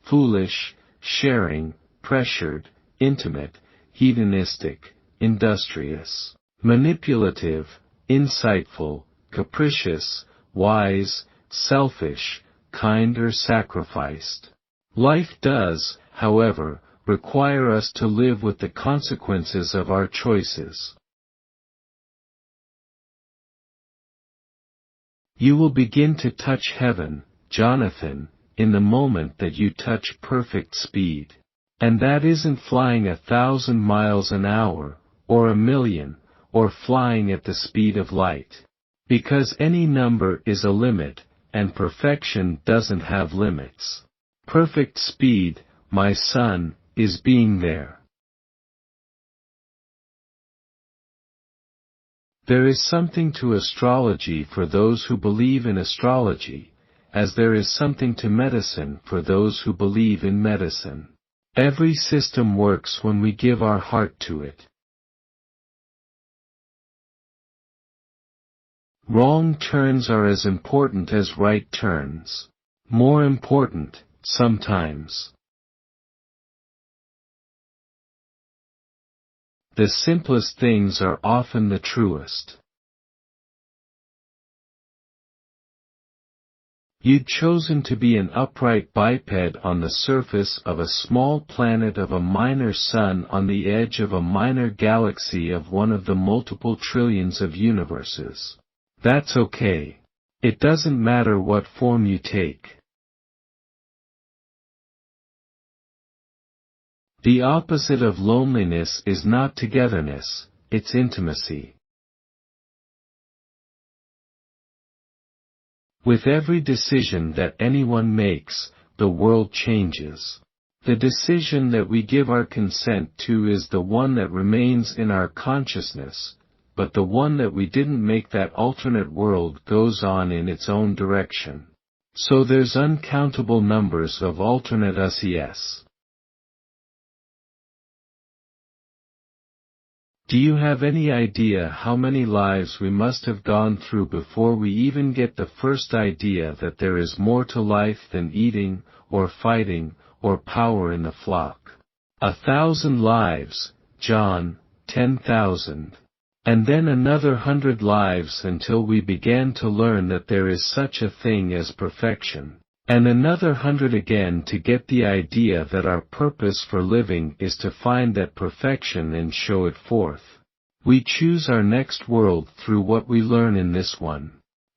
foolish, sharing, pressured, intimate, hedonistic, industrious, manipulative, insightful, capricious, wise, selfish, kind or sacrificed. Life does, however, require us to live with the consequences of our choices. You will begin to touch heaven, Jonathan, in the moment that you touch perfect speed. And that isn't flying 1,000 miles an hour, or 1,000,000, or flying at the speed of light. Because any number is a limit, and perfection doesn't have limits. Perfect speed, my son, is being there. There is something to astrology for those who believe in astrology, as there is something to medicine for those who believe in medicine. Every system works when we give our heart to it. Wrong turns are as important as right turns. More important, sometimes. The simplest things are often the truest. You'd chosen to be an upright biped on the surface of a small planet of a minor sun on the edge of a minor galaxy of one of the multiple trillions of universes. That's okay. It doesn't matter what form you take. The opposite of loneliness is not togetherness, it's intimacy. With every decision that anyone makes, the world changes. The decision that we give our consent to is the one that remains in our consciousness, but the one that we didn't make, that alternate world goes on in its own direction. So there's uncountable numbers of alternate us yes. Do you have any idea how many lives we must have gone through before we even get the first idea that there is more to life than eating, or fighting, or power in the flock? 1,000 lives, John, 10,000. And then another 100 lives until we began to learn that there is such a thing as perfection. And another 100 again to get the idea that our purpose for living is to find that perfection and show it forth. We choose our next world through what we learn in this one.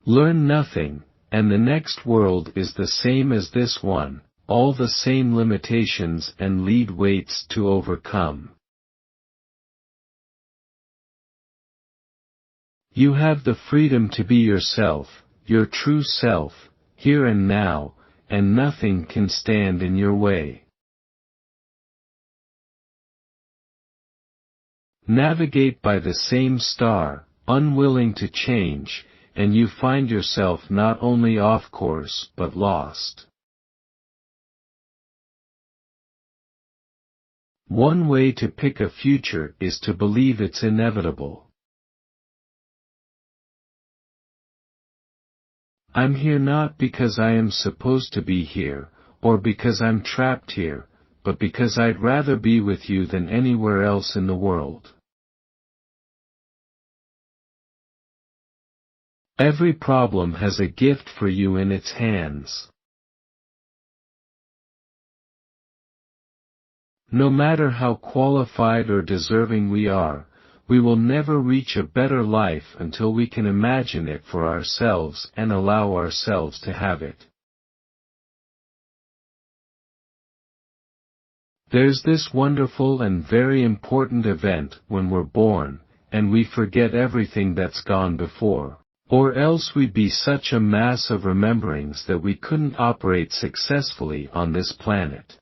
Learn nothing, and the next world is the same as this one, all the same limitations and lead weights to overcome. You have the freedom to be yourself, your true self, here and now, and nothing can stand in your way. Navigate by the same star, unwilling to change, and you find yourself not only off course but lost. One way to pick a future is to believe it's inevitable. I'm here not because I am supposed to be here, or because I'm trapped here, but because I'd rather be with you than anywhere else in the world. Every problem has a gift for you in its hands. No matter how qualified or deserving we are, we will never reach a better life until we can imagine it for ourselves and allow ourselves to have it. There's this wonderful and very important event when we're born, and we forget everything that's gone before. Or else we'd be such a mass of rememberings that we couldn't operate successfully on this planet.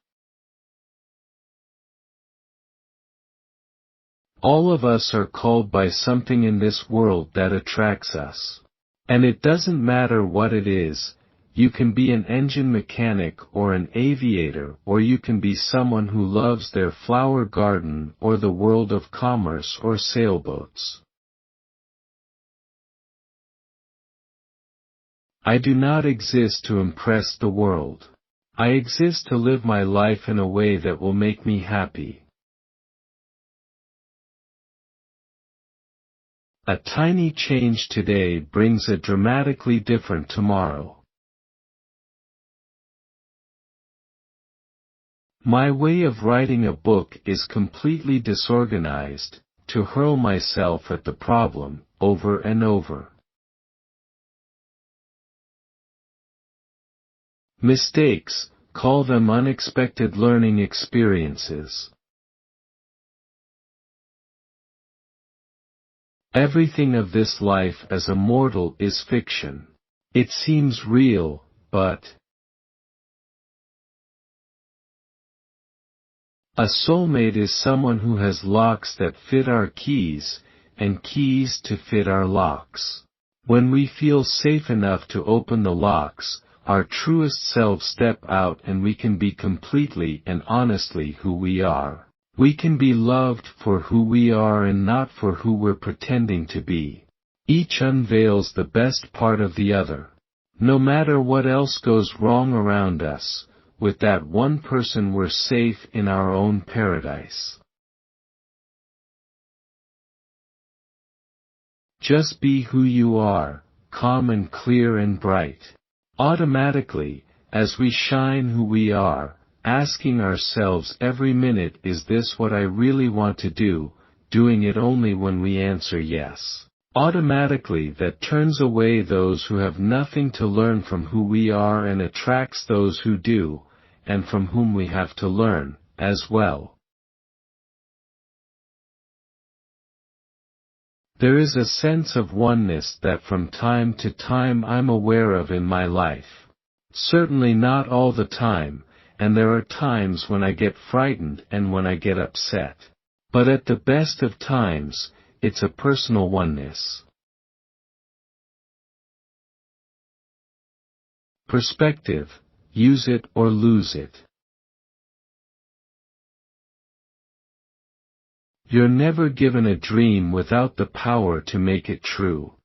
All of us are called by something in this world that attracts us. And it doesn't matter what it is, you can be an engine mechanic or an aviator, or you can be someone who loves their flower garden or the world of commerce or sailboats. I do not exist to impress the world. I exist to live my life in a way that will make me happy. A tiny change today brings a dramatically different tomorrow. My way of writing a book is completely disorganized, to hurl myself at the problem, over and over. Mistakes, call them unexpected learning experiences. Everything of this life as a mortal is fiction. It seems real, but a soulmate is someone who has locks that fit our keys, and keys to fit our locks. When we feel safe enough to open the locks, our truest selves step out and we can be completely and honestly who we are. We can be loved for who we are and not for who we're pretending to be. Each unveils the best part of the other. No matter what else goes wrong around us, with that one person we're safe in our own paradise. Just be who you are, calm and clear and bright. Automatically, as we shine who we are, asking ourselves every minute, is this what I really want to do, doing it only when we answer yes. Automatically that turns away those who have nothing to learn from who we are and attracts those who do, and from whom we have to learn, as well. There is a sense of oneness that from time to time I'm aware of in my life. Certainly not all the time, and there are times when I get frightened and when I get upset. But at the best of times, it's a personal oneness. Perspective, use it or lose it. You're never given a dream without the power to make it true.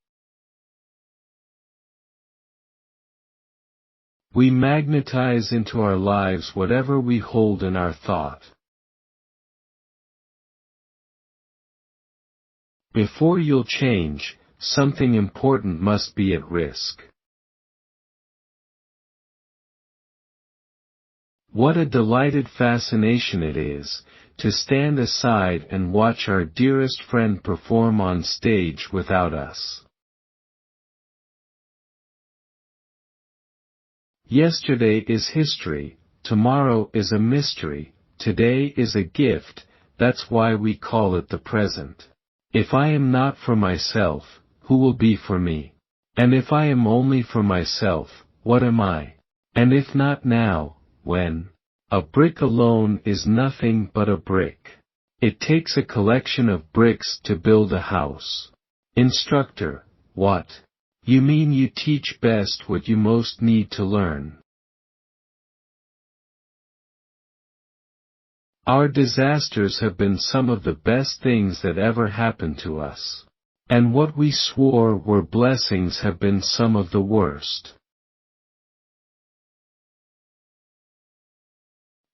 We magnetize into our lives whatever we hold in our thought. Before you'll change, something important must be at risk. What a delighted fascination it is, to stand aside and watch our dearest friend perform on stage without us. Yesterday is history, tomorrow is a mystery, today is a gift, that's why we call it the present. If I am not for myself, who will be for me? And if I am only for myself, what am I? And if not now, when? A brick alone is nothing but a brick. It takes a collection of bricks to build a house. Instructor, what? You mean you teach best what you most need to learn. Our disasters have been some of the best things that ever happened to us. And what we swore were blessings have been some of the worst.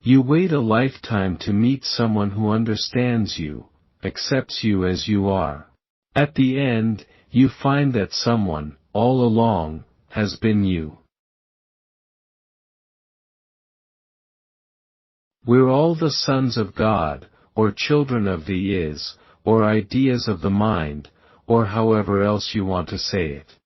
You wait a lifetime to meet someone who understands you, accepts you as you are. At the end, you find that someone, all along, has been you. We're all the sons of God, or children of the is, or ideas of the mind, or however else you want to say it.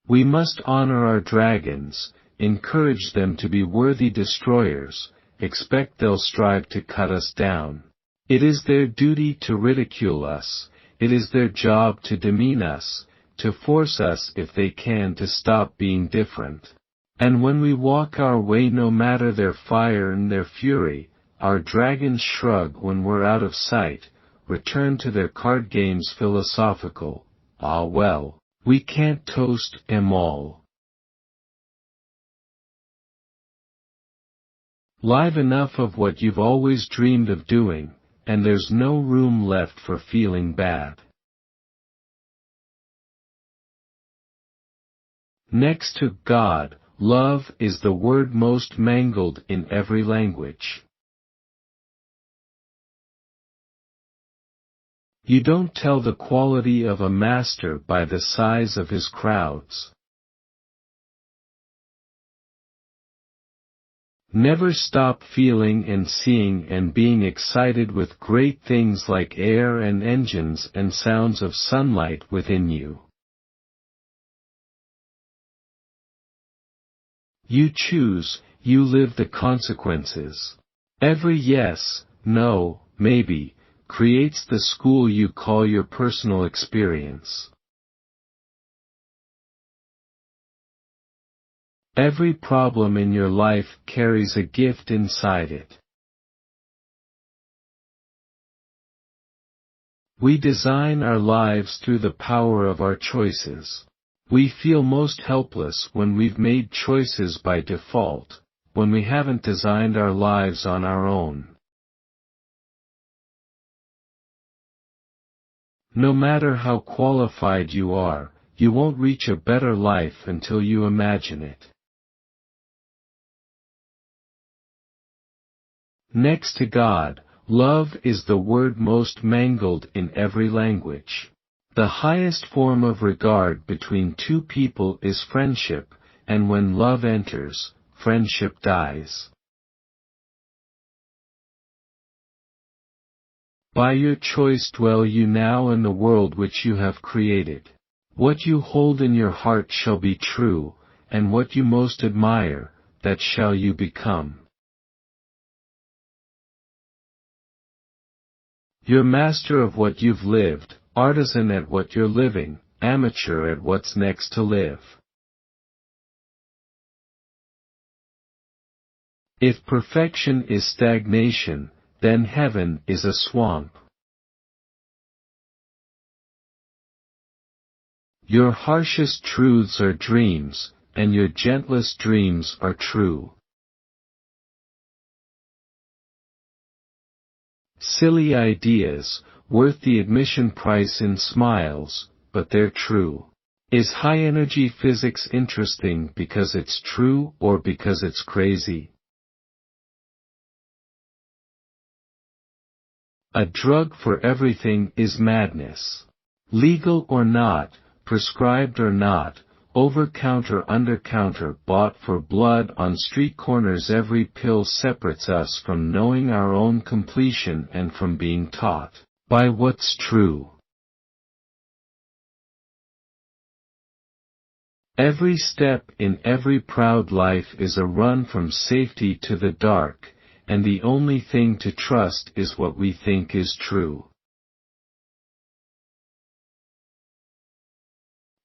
We must honor our dragons, encourage them to be worthy destroyers, expect they'll strive to cut us down. It is their duty to ridicule us, it is their job to demean us, to force us if they can to stop being different. And when we walk our way, no matter their fire and their fury, our dragons shrug when we're out of sight, return to their card games philosophical. Ah well, we can't toast 'em all. Live enough of what you've always dreamed of doing, and there's no room left for feeling bad. Next to God, love is the word most mangled in every language. You don't tell the quality of a master by the size of his crowds. Never stop feeling and seeing and being excited with great things like air and engines and sounds of sunlight within you. You choose, you live the consequences. Every yes, no, maybe, creates the school you call your personal experience. Every problem in your life carries a gift inside it. We design our lives through the power of our choices. We feel most helpless when we've made choices by default, when we haven't designed our lives on our own. No matter how qualified you are, you won't reach a better life until you imagine it. Next to God, love is the word most mangled in every language. The highest form of regard between two people is friendship, and when love enters, friendship dies. By your choice dwell you now in the world which you have created. What you hold in your heart shall be true, and what you most admire, that shall you become. You're master of what you've lived, artisan at what you're living, amateur at what's next to live. If perfection is stagnation, then heaven is a swamp. Your harshest truths are dreams, and your gentlest dreams are true. Silly ideas, worth the admission price in smiles, but they're true. Is high-energy physics interesting because it's true or because it's crazy? A drug for everything is madness. Legal or not, prescribed or not, over-counter under-counter bought for blood on street corners, every pill separates us from knowing our own completion and from being taught by what's true. Every step in every proud life is a run from safety to the dark, and the only thing to trust is what we think is true.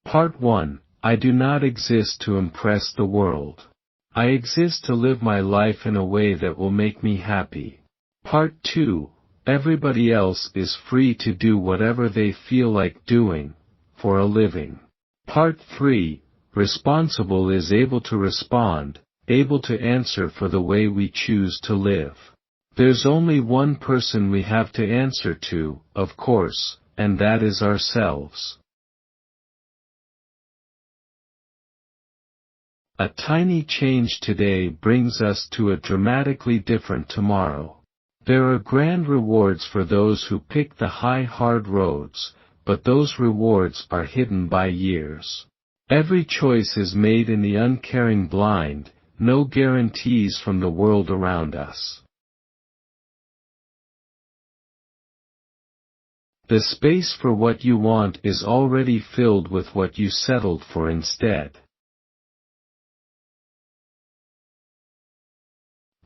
Part 1. I do not exist to impress the world. I exist to live my life in a way that will make me happy. Part 2. Everybody else is free to do whatever they feel like doing, for a living. Part 3. Responsible is able to respond, able to answer for the way we choose to live. There's only one person we have to answer to, of course, and that is ourselves. A tiny change today brings us to a dramatically different tomorrow. There are grand rewards for those who pick the high hard roads, but those rewards are hidden by years. Every choice is made in the uncaring blind, no guarantees from the world around us. The space for what you want is already filled with what you settled for instead.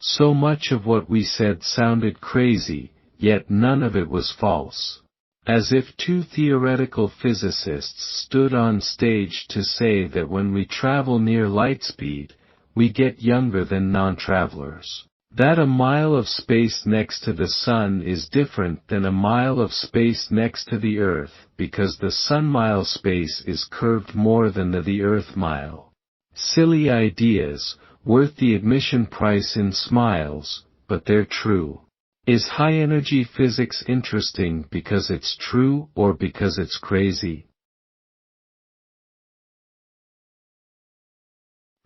So much of what we said sounded crazy, yet none of it was false. As if two theoretical physicists stood on stage to say that when we travel near light speed, we get younger than non-travelers. That a mile of space next to the sun is different than a mile of space next to the Earth because the sun-mile space is curved more than the Earth mile. Silly ideas, worth the admission price in smiles, but they're true. Is high-energy physics interesting because it's true or because it's crazy?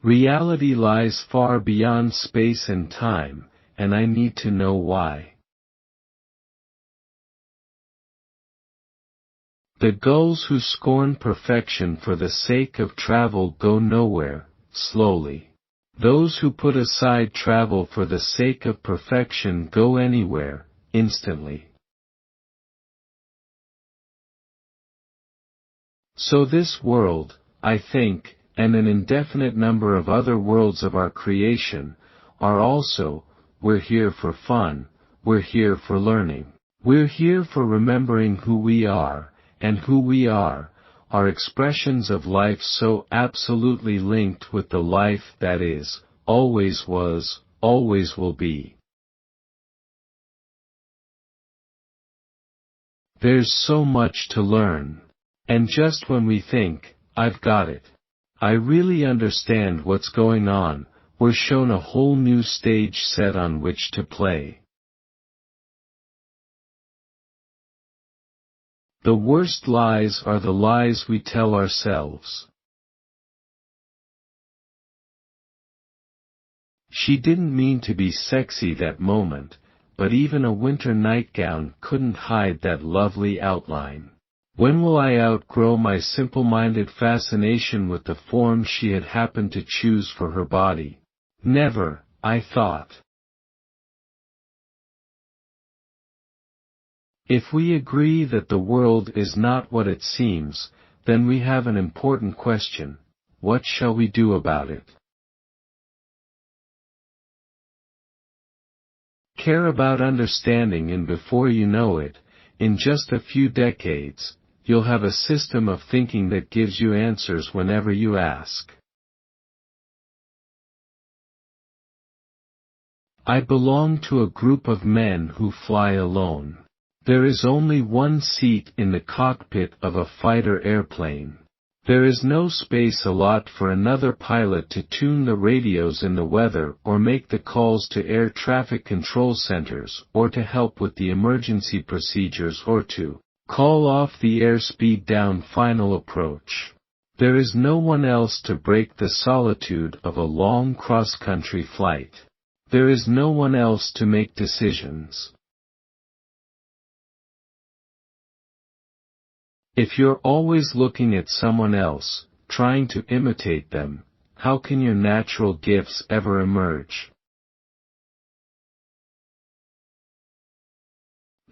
Reality lies far beyond space and time, and I need to know why. The gulls who scorn perfection for the sake of travel go nowhere, slowly. Those who put aside travel for the sake of perfection go anywhere, instantly. So this world, I think, and an indefinite number of other worlds of our creation, are also, we're here for fun, we're here for learning, we're here for remembering who we are, and who we are expressions of life so absolutely linked with the life that is, always was, always will be. There's so much to learn. And just when we think, I've got it, I really understand what's going on, we're shown a whole new stage set on which to play. The worst lies are the lies we tell ourselves. She didn't mean to be sexy that moment, but even a winter nightgown couldn't hide that lovely outline. When will I outgrow my simple-minded fascination with the form she had happened to choose for her body? Never, I thought. If we agree that the world is not what it seems, then we have an important question: what shall we do about it? Care about understanding, and before you know it, in just a few decades, you'll have a system of thinking that gives you answers whenever you ask. I belong to a group of men who fly alone. There is only one seat in the cockpit of a fighter airplane. There is no space allotted for another pilot to tune the radios in the weather or make the calls to air traffic control centers or to help with the emergency procedures or to call off the airspeed down final approach. There is no one else to break the solitude of a long cross-country flight. There is no one else to make decisions. If you're always looking at someone else, trying to imitate them, how can your natural gifts ever emerge?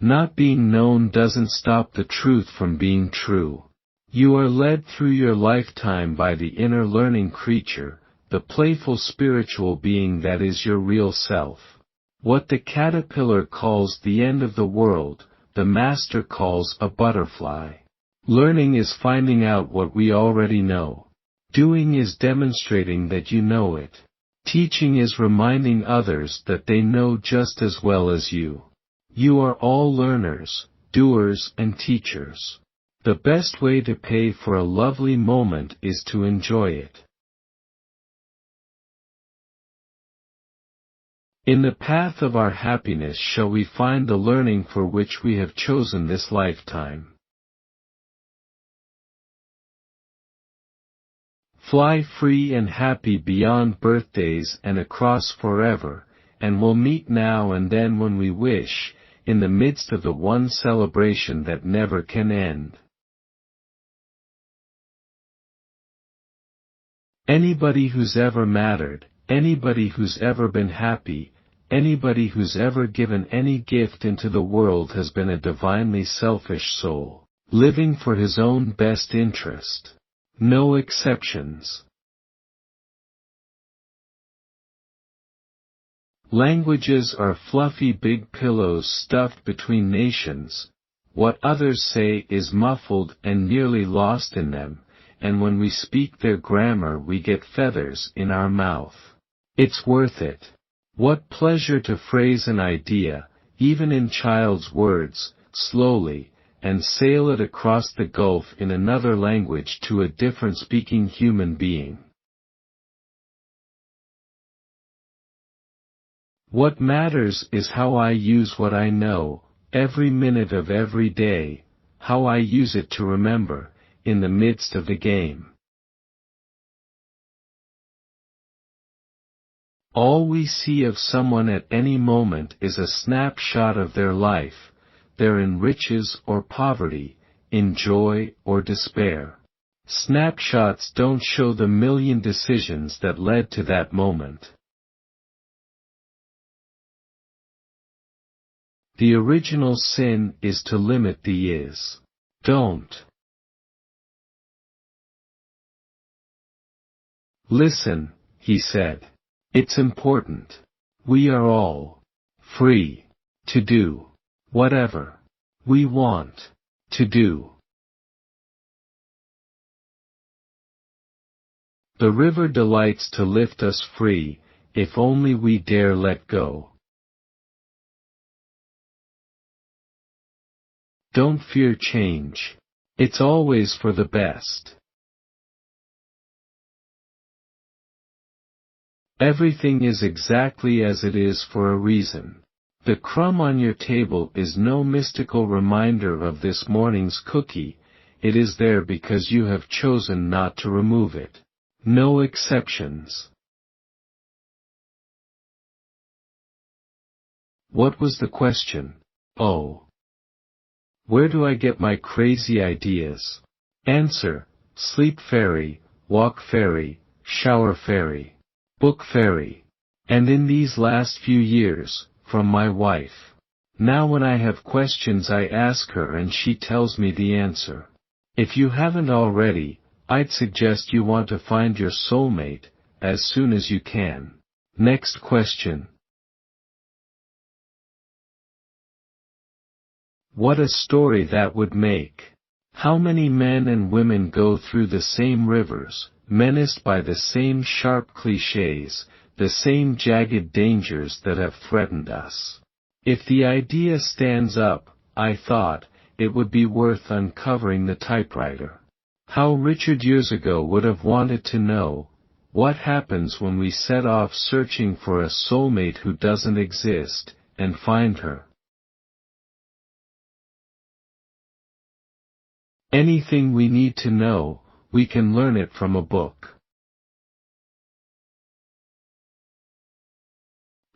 Not being known doesn't stop the truth from being true. You are led through your lifetime by the inner learning creature, the playful spiritual being that is your real self. What the caterpillar calls the end of the world, the master calls a butterfly. Learning is finding out what we already know. Doing is demonstrating that you know it. Teaching is reminding others that they know just as well as you. You are all learners, doers and teachers. The best way to pay for a lovely moment is to enjoy it. In the path of our happiness shall we find the learning for which we have chosen this lifetime. Fly free and happy beyond birthdays and across forever, and we'll meet now and then when we wish, in the midst of the one celebration that never can end. Anybody who's ever mattered, anybody who's ever been happy, anybody who's ever given any gift into the world has been a divinely selfish soul, living for his own best interest. No exceptions. Languages are fluffy big pillows stuffed between nations. What others say is muffled and nearly lost in them, and when we speak their grammar we get feathers in our mouth. It's worth it. What pleasure to phrase an idea, even in child's words, slowly, and sail it across the gulf in another language to a different speaking human being. What matters is how I use what I know, every minute of every day, how I use it to remember, in the midst of the game. All we see of someone at any moment is a snapshot of their life, they're in riches or poverty, in joy or despair. Snapshots don't show the million decisions that led to that moment. The original sin is to limit the is. Don't. Listen, he said. It's important. We are all free to do whatever we want to do. The river delights to lift us free, if only we dare let go. Don't fear change. It's always for the best. Everything is exactly as it is for a reason. The crumb on your table is no mystical reminder of this morning's cookie, it is there because you have chosen not to remove it. No exceptions. What was the question? Oh. Where do I get my crazy ideas? Answer: sleep fairy, walk fairy, shower fairy, book fairy. And in these last few years, from my wife. Now when I have questions I ask her and she tells me the answer. If you haven't already, I'd suggest you want to find your soulmate, as soon as you can. Next question. What a story that would make. How many men and women go through the same rivers, menaced by the same sharp clichés, the same jagged dangers that have threatened us. If the idea stands up, I thought, it would be worth uncovering the typewriter. How Richard years ago would have wanted to know, what happens when we set off searching for a soulmate who doesn't exist, and find her. Anything we need to know, we can learn it from a book.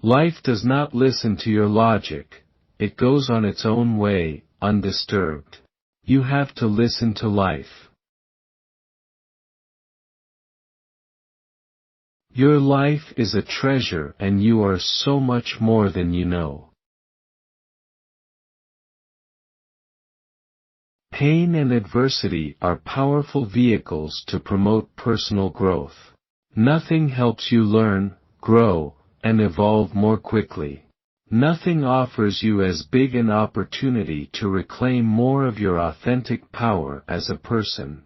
Life does not listen to your logic, it goes on its own way, undisturbed. You have to listen to life. Your life is a treasure and you are so much more than you know. Pain and adversity are powerful vehicles to promote personal growth. Nothing helps you learn, grow, and evolve more quickly. Nothing offers you as big an opportunity to reclaim more of your authentic power as a person.